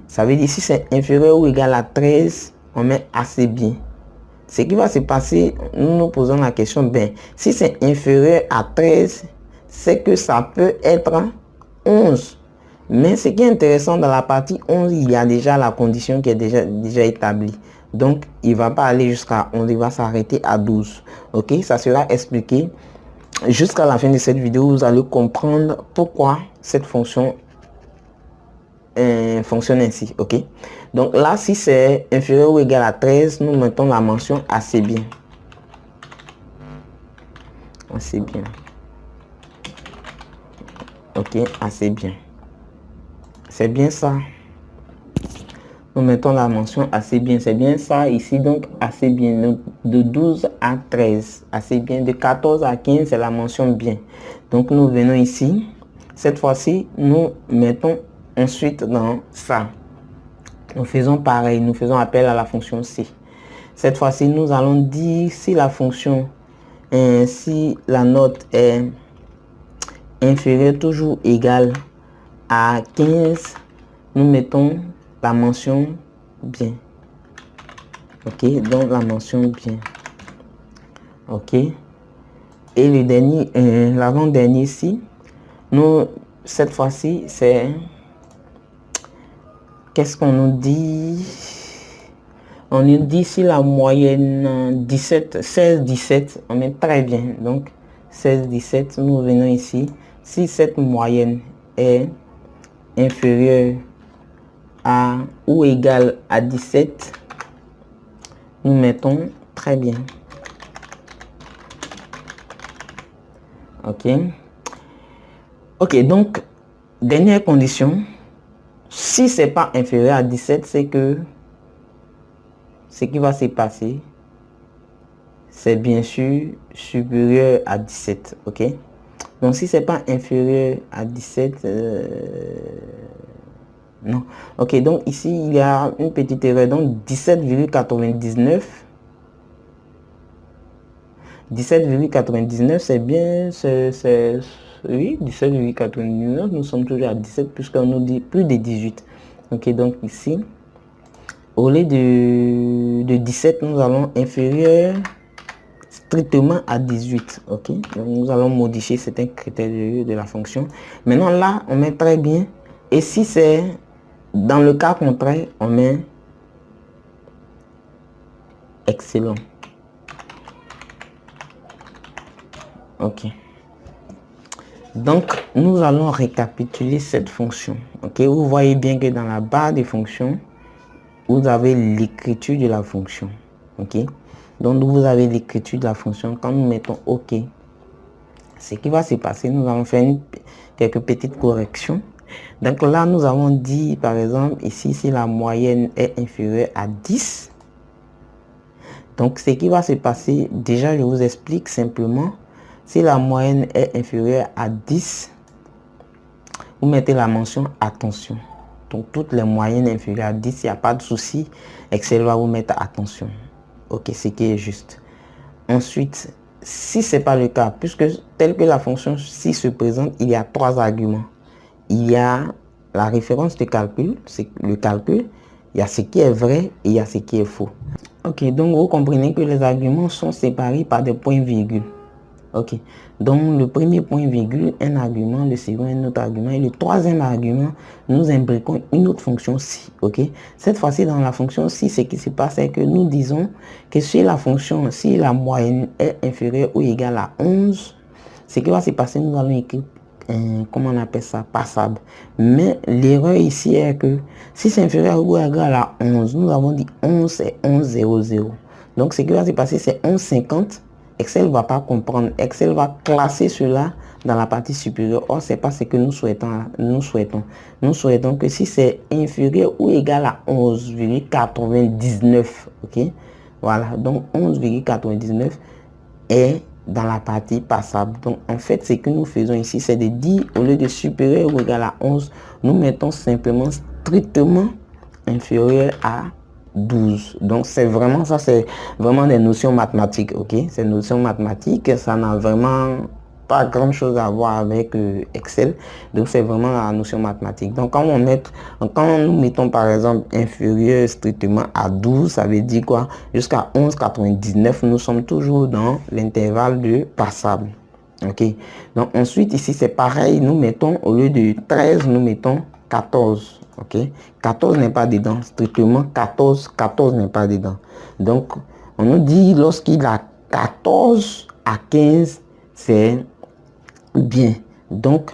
ça veut dire si c'est inférieur ou égal à 13, on met assez bien. Ce qui va se passer, nous nous posons la question, ben, si c'est inférieur à 13, c'est que ça peut être 11. Mais ce qui est intéressant, dans la partie 11, il y a déjà la condition qui est déjà établie. Donc, il ne va pas aller jusqu'à 11, il va s'arrêter à 12. Ok, ça sera expliqué jusqu'à la fin de cette vidéo. Vous allez comprendre pourquoi cette fonction fonctionne ainsi. Ok, donc là, si c'est inférieur ou égal à 13, nous mettons la mention assez bien. Assez bien. Ok, assez bien. C'est bien ça. Nous mettons la mention assez bien. C'est bien ça ici, donc assez bien. Donc, de 12 à 13, assez bien. De 14 à 15, c'est la mention bien. Donc nous venons ici. Cette fois-ci, nous mettons ensuite dans ça. Nous faisons pareil. Nous faisons appel à la fonction C. Cette fois-ci, nous allons dire si la fonction, si la note est inférieure toujours égale à 15, nous mettons la mention bien. Ok, donc la mention bien. Ok, et le dernier, l'avant-dernier ici, nous, cette fois-ci, c'est, qu'est-ce qu'on nous dit? On nous dit si la moyenne 17, 16, 17, on met très bien. Donc 16, 17, nous venons ici. Si cette moyenne est inférieure à ou égale à 17, nous mettons très bien. Ok. Ok, donc dernière condition, si c'est pas inférieur à 17, c'est que ce qui va se passer, c'est bien sûr supérieur à 17. Ok, donc si c'est pas inférieur à 17, non. Ok, donc ici il y a une petite erreur. Donc 17,99, 17,99 c'est bien, oui, 17,99, nous sommes toujours à 17 puisqu'on nous dit plus de 18. Ok, donc ici, au lieu de 17, nous allons inférieur strictement à 18. Ok, donc nous allons modifier certains critères de la fonction. Maintenant là, on met très bien. Et si c'est dans le cas contraire, on met excellent. Ok. Donc, nous allons récapituler cette fonction. Ok, vous voyez bien que dans la barre des fonctions, vous avez l'écriture de la fonction. Ok, donc vous avez l'écriture de la fonction. Quand nous mettons OK, ce qui va se passer, nous allons faire quelques petites corrections. Donc là, nous avons dit, par exemple, ici, si la moyenne est inférieure à 10. Donc, ce qui va se passer, déjà, je vous explique simplement. Si la moyenne est inférieure à 10, vous mettez la mention attention. Donc, toutes les moyennes inférieures à 10, il n'y a pas de souci. Excel va vous mettre attention. OK, ce qui est juste. Ensuite, si ce n'est pas le cas, puisque tel que la fonction ci se présente, il y a 3 arguments. Il y a la référence de calcul, c'est le calcul. Il y a ce qui est vrai et il y a ce qui est faux. Ok, donc vous comprenez que les arguments sont séparés par des points-virgules. Ok, donc le premier point-virgule, un argument, le second, un autre argument, et le troisième argument, nous imbriquons une autre fonction si. Ok, cette fois-ci, dans la fonction si, ce qui se passe, c'est que nous disons que si la fonction, si la moyenne est inférieure ou égale à 11, ce qui va se passer, nous allons écrire, comment on appelle ça, passable. Mais l'erreur ici est que si c'est inférieur ou égal à 11, nous avons dit 11, c'est 11,00. Donc, ce qui va se passer, c'est 11,50. Excel ne va pas comprendre. Excel va classer cela dans la partie supérieure. Or, ce n'est pas ce que nous souhaitons. Nous souhaitons que si c'est inférieur ou égal à 11,99, ok, voilà, donc 11,99 est dans la partie passable. Donc, en fait, ce que nous faisons ici, c'est de dire, au lieu de supérieur ou égal à 11, nous mettons simplement strictement inférieur à 12. Donc, c'est vraiment ça, c'est vraiment des notions mathématiques, ok? Ces notions mathématiques, ça n'a vraiment pas grand chose à voir avec Excel. Donc, c'est vraiment la notion mathématique. Donc, quand nous mettons par exemple inférieur strictement à 12, ça veut dire quoi? Jusqu'à 11,99, nous sommes toujours dans l'intervalle de passable. Ok? Donc, ensuite, ici, c'est pareil. Nous mettons, au lieu de 13, nous mettons 14. Ok, 14 n'est pas dedans, strictement 14 n'est pas dedans. Donc, on nous dit lorsqu'il a 14 à 15, c'est bien. Donc,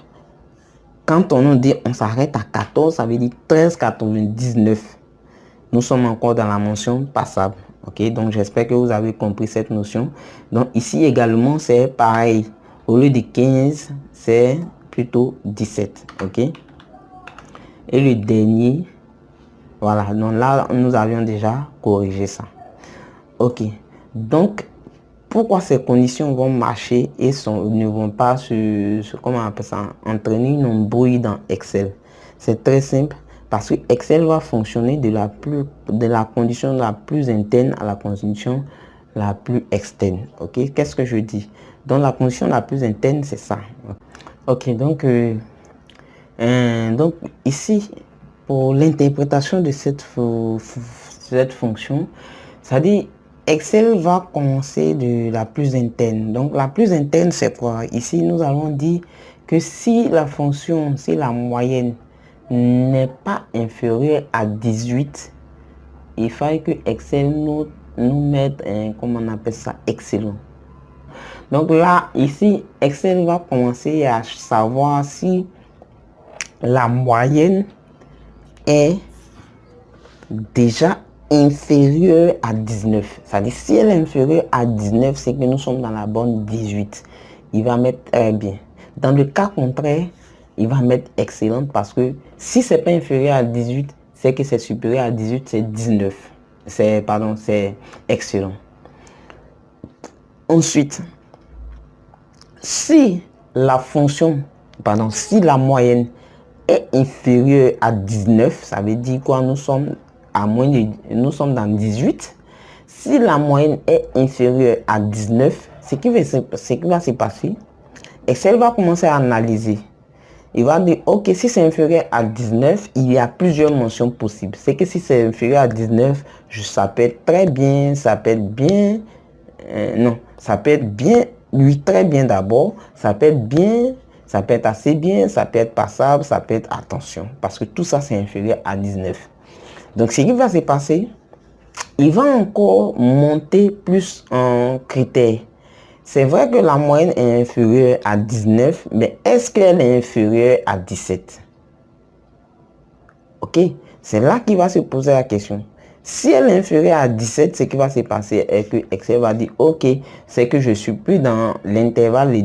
quand on nous dit on s'arrête à 14, ça veut dire 13,99. Nous sommes encore dans la mention passable. Ok, donc j'espère que vous avez compris cette notion. Donc, ici également, c'est pareil. Au lieu de 15, c'est plutôt 17. Ok. Et le dernier, voilà, donc là, nous avions déjà corrigé ça. Ok, donc, pourquoi ces conditions vont marcher et ne vont pas comment on appelle ça, entraîner une embrouille dans Excel? C'est très simple, parce que Excel va fonctionner de la condition la plus interne à la condition la plus externe. Ok, qu'est-ce que je dis? Donc, la condition la plus interne, c'est ça. Ok, donc ici, pour l'interprétation de cette fonction, ça dit Excel va commencer de la plus interne. Donc la plus interne, c'est quoi? Ici, nous allons dire que si la fonction, si la moyenne n'est pas inférieure à 18, il faut que Excel nous mette comment on appelle ça, excellent. Donc là, ici, Excel va commencer à savoir si la moyenne est déjà inférieure à 19. C'est-à-dire, si elle est inférieure à 19, c'est que nous sommes dans la bonne 18. Il va mettre très bien. Dans le cas contraire, il va mettre excellente parce que si c'est pas inférieur à 18, c'est que c'est supérieur à 18, c'est 19. C'est excellent. Ensuite, si la fonction, si la moyenne est inférieure à 19, ça veut dire quoi? Nous sommes dans 18. Si la moyenne est inférieure à 19, ce qui va se passer, Excel va commencer à analyser. Il va dire, ok, si c'est inférieur à 19, il y a plusieurs mentions possibles. C'est que si c'est inférieur à 19, ça peut être très bien, ça peut être bien, non, ça peut être bien, lui très bien d'abord, ça peut être bien, ça peut être assez bien, ça peut être passable, ça peut être attention. Parce que tout ça, c'est inférieur à 19. Donc, ce qui va se passer, il va encore monter plus en critères. C'est vrai que la moyenne est inférieure à 19, mais est-ce qu'elle est inférieure à 17? Ok, c'est là qu'il va se poser la question. Si elle est inférieure à 17, ce qui va se passer est que Excel va dire, ok, c'est que je suis plus dans l'intervalle de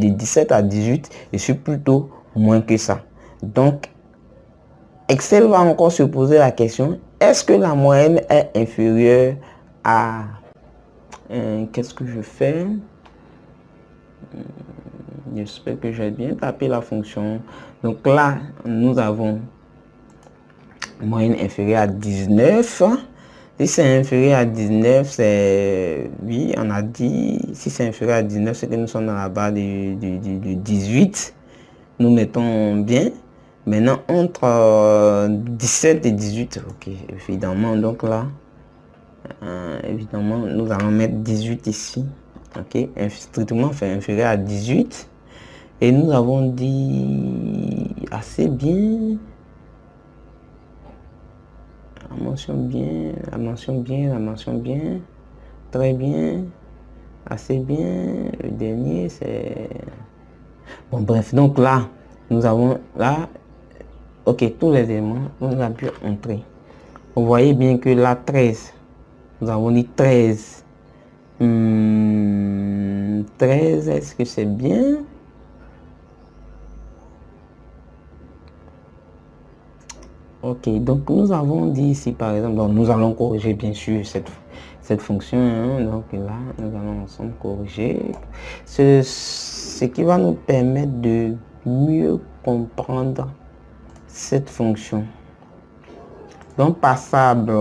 17 à 18, je suis plutôt moins que ça. Donc, Excel va encore se poser la question, est-ce que la moyenne est inférieure à... qu'est-ce que je fais? J'espère que j'ai bien tapé la fonction. Donc là, nous avons moyenne inférieure à 19. Si c'est inférieur à 19, c'est... Oui, on a dit, si c'est inférieur à 19, c'est que nous sommes dans la barre de 18. Nous mettons bien. Maintenant, entre 17 et 18, ok, évidemment, donc là, évidemment, nous allons mettre 18 ici. Ok, strictement fait inférieur à 18. Et nous avons dit assez bien. La mention bien, la mention bien, la mention bien. Très bien. Assez bien. Le dernier, c'est... Bon, bref, donc là, nous avons là... Ok, tous les éléments, on a pu entrer. Vous voyez bien que là, 13. Nous avons dit 13. 13, est-ce que c'est bien? Ok, donc nous avons dit ici par exemple, donc nous allons corriger bien sûr cette fonction, hein, donc là nous allons ensemble corriger ce qui va nous permettre de mieux comprendre cette fonction. Donc passable,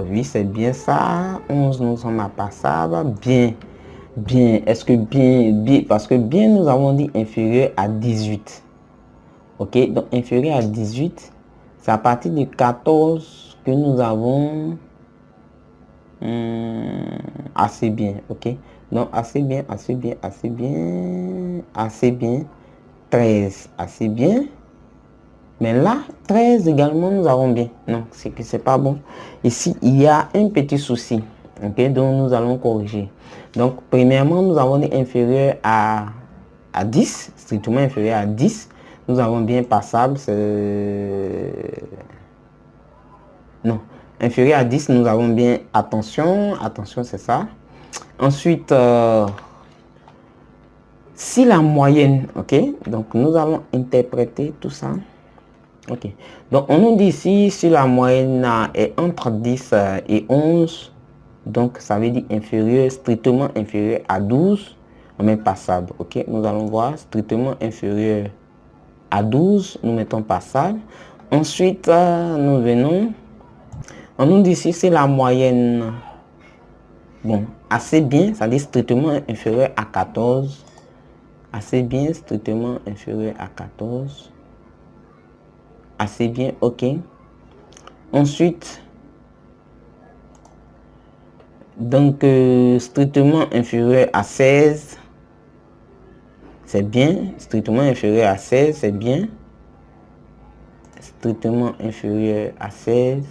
oui c'est bien ça, 11 nous sommes à passable, bien, est-ce que bien, parce que bien nous avons dit inférieur à 18, ok, donc inférieur à 18, c'est à partir de 14 que nous avons assez bien, ok, donc assez bien, 13, assez bien, mais là 13 également nous avons bien, non, c'est que c'est pas bon. Ici il y a un petit souci, ok, donc nous allons corriger. Donc premièrement nous avons dit inférieur à 10, strictement inférieur à 10. Nous avons bien passable, non, inférieur à 10, nous avons bien attention, c'est ça. Ensuite, si la moyenne, ok, donc nous allons interpréter tout ça. Ok, donc on nous dit ici, si la moyenne est entre 10 et 11, donc ça veut dire inférieur, strictement inférieur à 12, on met passable, ok. Nous allons voir strictement inférieur à 12, nous mettons passable. Ensuite, nous venons, on nous dit ici, c'est la moyenne, bon, assez bien, ça dit strictement inférieur à 14, assez bien, strictement inférieur à 14, assez bien, ok. Ensuite, donc, strictement inférieur à 16, c'est bien, strictement inférieur à 16, c'est bien, strictement inférieur à 16,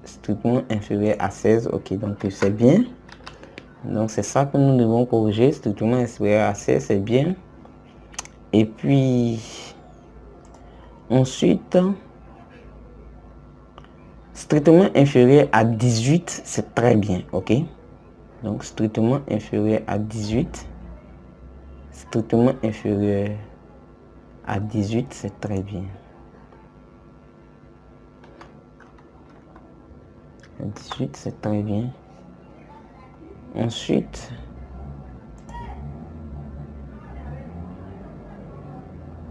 strictement inférieur à 16, ok, donc c'est bien. Donc c'est ça que nous devons corriger, strictement inférieur à 16, c'est bien. Et puis ensuite, strictement inférieur à 18, c'est très bien, ok. Donc strictement inférieur à 18, strictement inférieur à 18, c'est très bien. 18, c'est très bien. Ensuite,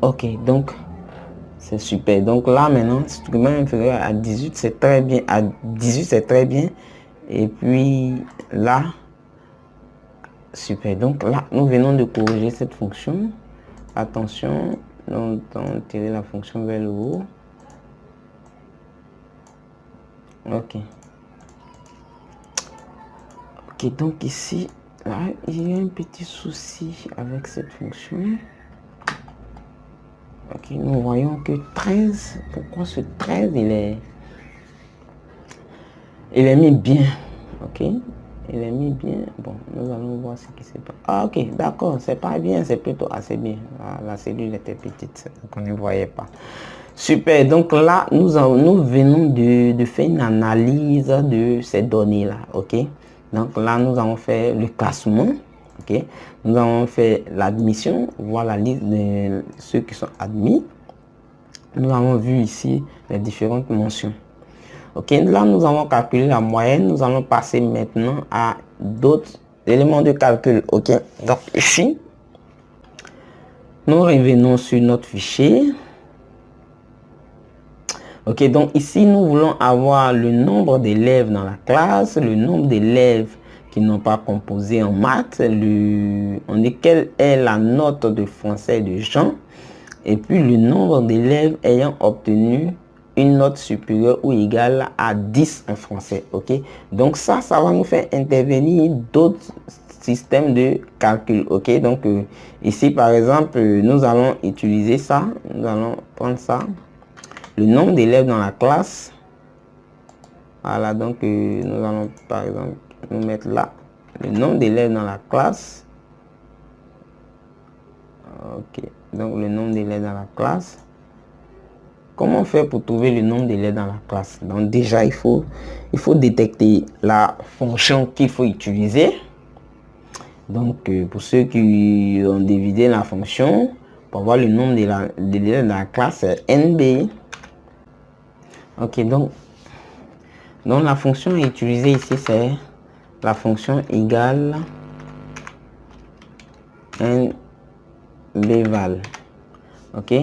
ok, donc c'est super. Donc là maintenant, strictement inférieur à 18, c'est très bien. À 18, c'est très bien. Et puis là, super. Donc là, nous venons de corriger cette fonction. Attention, nous allons tirer la fonction vers le haut. Ok. Ok, donc ici, là, il y a un petit souci avec cette fonction. Ok, nous voyons que 13, pourquoi ce 13, il est mis bien, ok, il est mis bien. Bon, nous allons voir ce qui se passe. Ah, ok, d'accord, c'est pas bien, c'est plutôt assez bien. Ah, la cellule était petite, donc on ne voyait pas. Super, donc là, nous venons de faire une analyse de ces données-là, ok? Donc là, nous avons fait le classement, ok? Nous avons fait l'admission, voir la liste de ceux qui sont admis. Nous avons vu ici les différentes mentions. Ok, là nous avons calculé la moyenne. Nous allons passer maintenant à d'autres éléments de calcul. Ok, donc ici, nous revenons sur notre fichier. Ok, donc ici nous voulons avoir le nombre d'élèves dans la classe, le nombre d'élèves qui n'ont pas composé en maths, quelle est la note de français de Jean, et puis le nombre d'élèves ayant obtenu une note supérieure ou égale à 10 en français. Ok, donc ça va nous faire intervenir d'autres systèmes de calcul. Ok, donc ici par exemple nous allons utiliser ça, nous allons prendre ça, le nombre d'élèves dans la classe. Voilà, donc nous allons par exemple nous mettre là le nombre d'élèves dans la classe. Ok, donc le nombre d'élèves dans la classe. Comment faire pour trouver le nombre d'élèves dans la classe? Donc déjà, il faut détecter la fonction qu'il faut utiliser. Donc pour ceux qui ont divisé la fonction, pour avoir le nombre d'élèves dans la classe, c'est NB. Ok, donc la fonction utilisée ici, c'est la fonction égale NBval. Ok.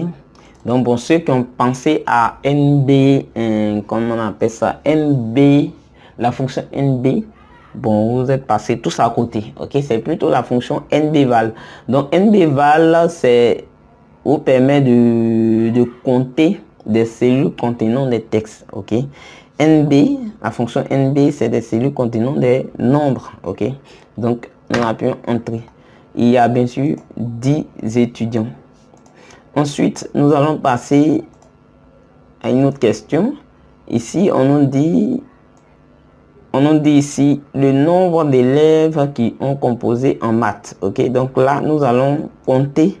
Donc, pour ceux qui ont pensé à NB, comment on appelle ça, NB, la fonction NB, bon, vous êtes passé tous à côté, ok, c'est plutôt la fonction NBval. Donc, NBval, c'est vous permet de compter des cellules contenant des textes, ok. NB, la fonction NB, c'est des cellules contenant des nombres, ok. Donc, nous appuyons Entrée. Il y a bien sûr 10 étudiants. Ensuite, nous allons passer à une autre question. Ici, on nous dit ici le nombre d'élèves qui ont composé en maths. Ok, donc là, nous allons compter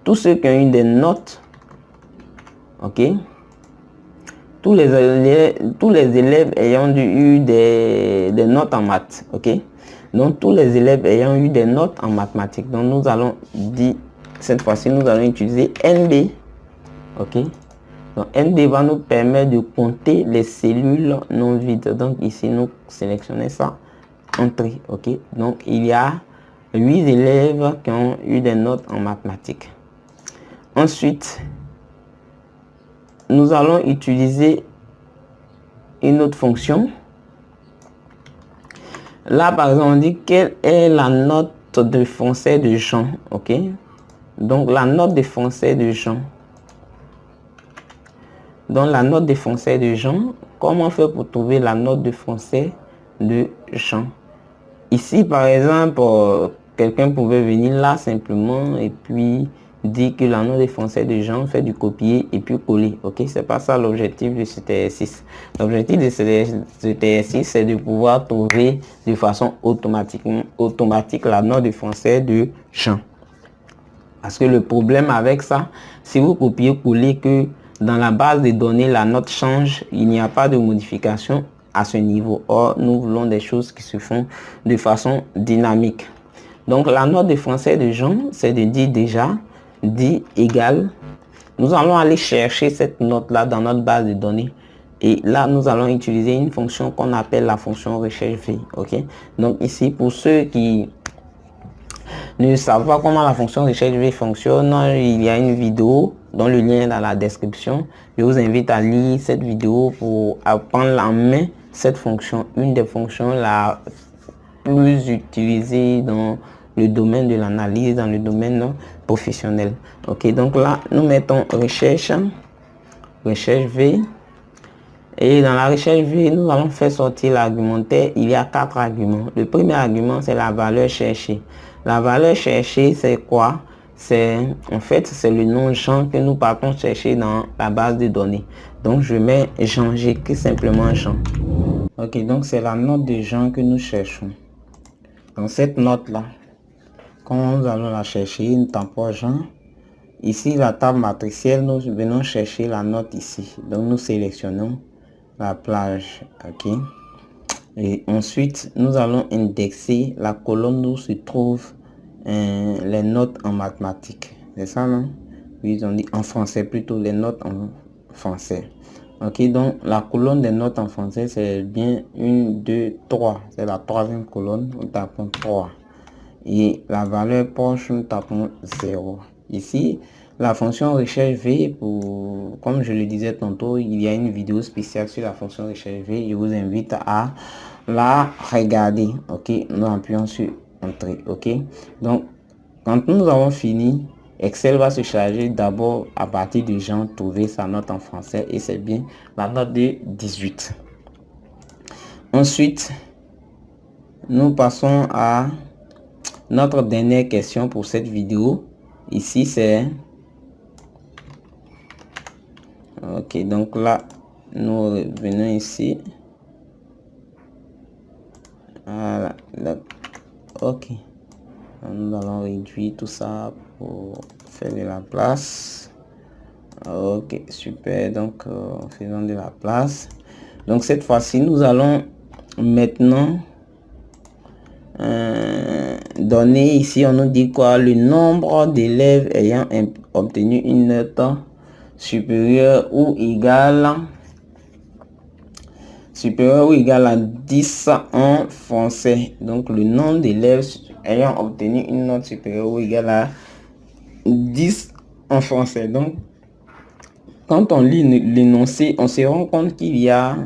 tous ceux qui ont eu des notes. Ok, tous les élèves ayant eu des notes en maths. Ok, donc tous les élèves ayant eu des notes en mathématiques. Donc nous allons dire, cette fois-ci, nous allons utiliser NB. Ok, donc NB va nous permettre de compter les cellules non vides. Donc ici, nous sélectionnons ça, Entrée. Ok, donc il y a 8 élèves qui ont eu des notes en mathématiques. Ensuite, nous allons utiliser une autre fonction. Là, par exemple, on dit quelle est la note de français de Jean. Ok, donc la note de français de Jean. Donc la note de français de Jean, comment faire pour trouver la note de français de Jean? Ici par exemple, quelqu'un pouvait venir là simplement et puis dire que la note de français de Jean, fait du copier et puis coller. Ok, c'est pas ça l'objectif de cet exercice. L'objectif de cet exercice, c'est de pouvoir trouver de façon automatique la note de français de Jean. Parce que le problème avec ça, si vous copiez-coller que dans la base de données, la note change, il n'y a pas de modification à ce niveau. Or, nous voulons des choses qui se font de façon dynamique. Donc, la note de français de Jean, c'est de dire déjà, dit égale. Nous allons aller chercher cette note-là dans notre base de données. Et là, nous allons utiliser une fonction qu'on appelle la fonction recherche V. Ok? Donc, ici, pour ceux qui ne savent pas comment la fonction recherche V fonctionne, il y a une vidéo dont le lien est dans la description. Je vous invite à lire cette vidéo pour apprendre en main cette fonction, une des fonctions la plus utilisée dans le domaine de l'analyse, dans le domaine professionnel. Ok, donc là, nous mettons recherche V. Et dans la recherche V, nous allons faire sortir l'argumentaire. Il y a 4 arguments. Le premier argument, c'est la valeur cherchée. La valeur cherchée, c'est quoi? En fait, c'est le nom Jean que nous partons chercher dans la base de données. Donc, je mets Jean, j'écris simplement Jean. Ok, donc c'est la note de gens que nous cherchons. Dans cette note-là, quand nous allons la chercher, nous tapons Jean. Ici, la table matricielle, nous venons chercher la note ici. Donc, nous sélectionnons la plage. Ok. Et ensuite, nous allons indexer la colonne où se trouvent les notes en mathématiques. C'est ça, non? Oui, ils ont dit en français plutôt, les notes en français. Ok, donc la colonne des notes en français, c'est bien 1, 2, 3. C'est la troisième colonne, nous tapons 3. Et la valeur proche, nous tapons 0. Ici, la fonction recherche V, pour, comme je le disais tantôt, il y a une vidéo spéciale sur la fonction recherche V. Je vous invite à la regarder. Ok, nous appuyons sur Entrée. Ok, donc quand nous avons fini, Excel va se charger d'abord à partir de Jean trouver sa note en français et c'est bien la note de 18. Ensuite, nous passons à notre dernière question pour cette vidéo. Ici, c'est... Ok, donc là, nous revenons ici. Voilà. Ok. Nous allons réduire tout ça pour faire de la place. Ok, super. Donc, faisons de la place. Donc, cette fois-ci, nous allons maintenant donner ici, on nous dit quoi? Le nombre d'élèves ayant obtenu une note supérieure ou égale à 10 en français. Donc, le nombre d'élèves ayant obtenu une note supérieure ou égale à 10 en français. Donc, quand on lit l'énoncé, on se rend compte qu'il y a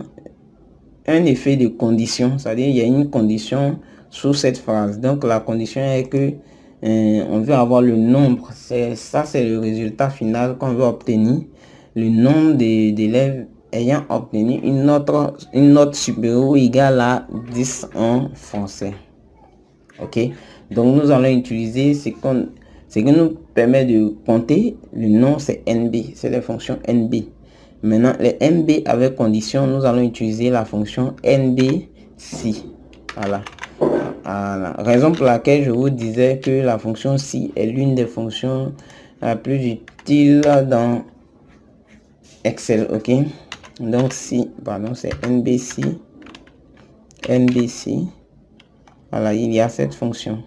un effet de condition, c'est-à-dire il y a une condition sous cette phrase. Donc la condition est que on veut avoir le nombre, c'est le résultat final qu'on veut obtenir, le nombre d'élèves ayant obtenu une note supérieure ou égale à 10 en français. Ok, donc nous allons utiliser ce qui nous permet de compter. Le nom c'est NB, c'est la fonction NB. Maintenant, les NB avec condition, nous allons utiliser la fonction NB-si. Voilà. Raison pour laquelle je vous disais que la fonction si est l'une des fonctions la plus utile dans Excel. Ok. Donc, si, pardon, c'est NB-si. NB-si. Voilà, il y a cette fonction.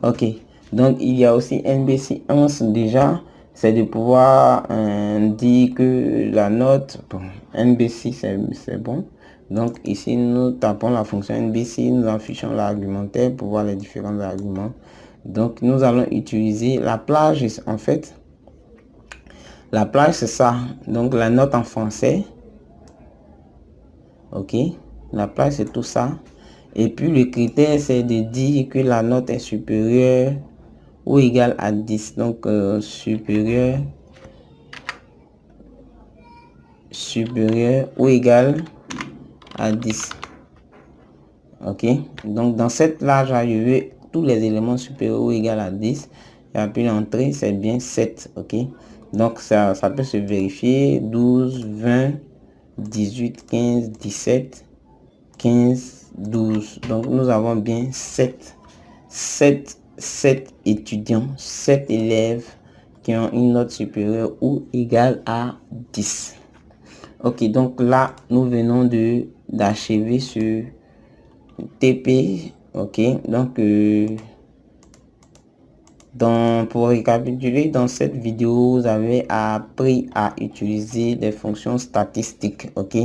Ok. Donc, il y a aussi NB-si 11 déjà. C'est de pouvoir dire que la note, bon, NB-si c'est bon. Donc ici nous tapons la fonction NB-si, nous affichons l'argumentaire pour voir les différents arguments. Donc nous allons utiliser la plage. En fait, la plage c'est ça. Donc la note en français. Ok, la plage c'est tout ça. Et puis le critère c'est de dire que la note est supérieure ou égale à 10. Donc supérieur ou égal à 10. Ok, donc dans cette large, je veux tous les éléments supérieurs ou égal à 10. Et puis l'entrée c'est bien 7. Ok, donc ça peut se vérifier. 12, 20, 18, 15, 17, 15, 12. Donc nous avons bien 7 étudiants, 7 élèves qui ont une note supérieure ou égale à 10. Ok, donc là nous venons d'achever sur TP. Ok, donc pour récapituler, dans cette vidéo vous avez appris à utiliser des fonctions statistiques, ok,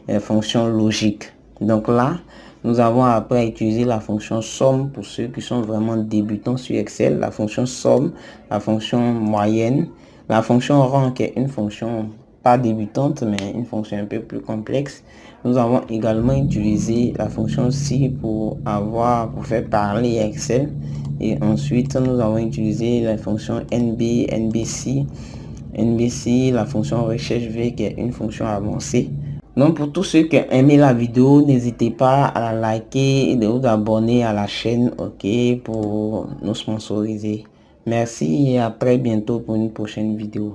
des fonctions logiques. Donc là nous avons appris à utiliser la fonction somme pour ceux qui sont vraiment débutants sur Excel, la fonction somme, la fonction moyenne, la fonction rang qui est une fonction pas débutante mais une fonction un peu plus complexe. Nous avons également utilisé la fonction si pour faire parler Excel, et ensuite nous avons utilisé la fonction NB, NBC, la fonction recherche V qui est une fonction avancée. Donc pour tous ceux qui ont aimé la vidéo, n'hésitez pas à la liker et de vous abonner à la chaîne, ok, pour nous sponsoriser. Merci et à très bientôt pour une prochaine vidéo.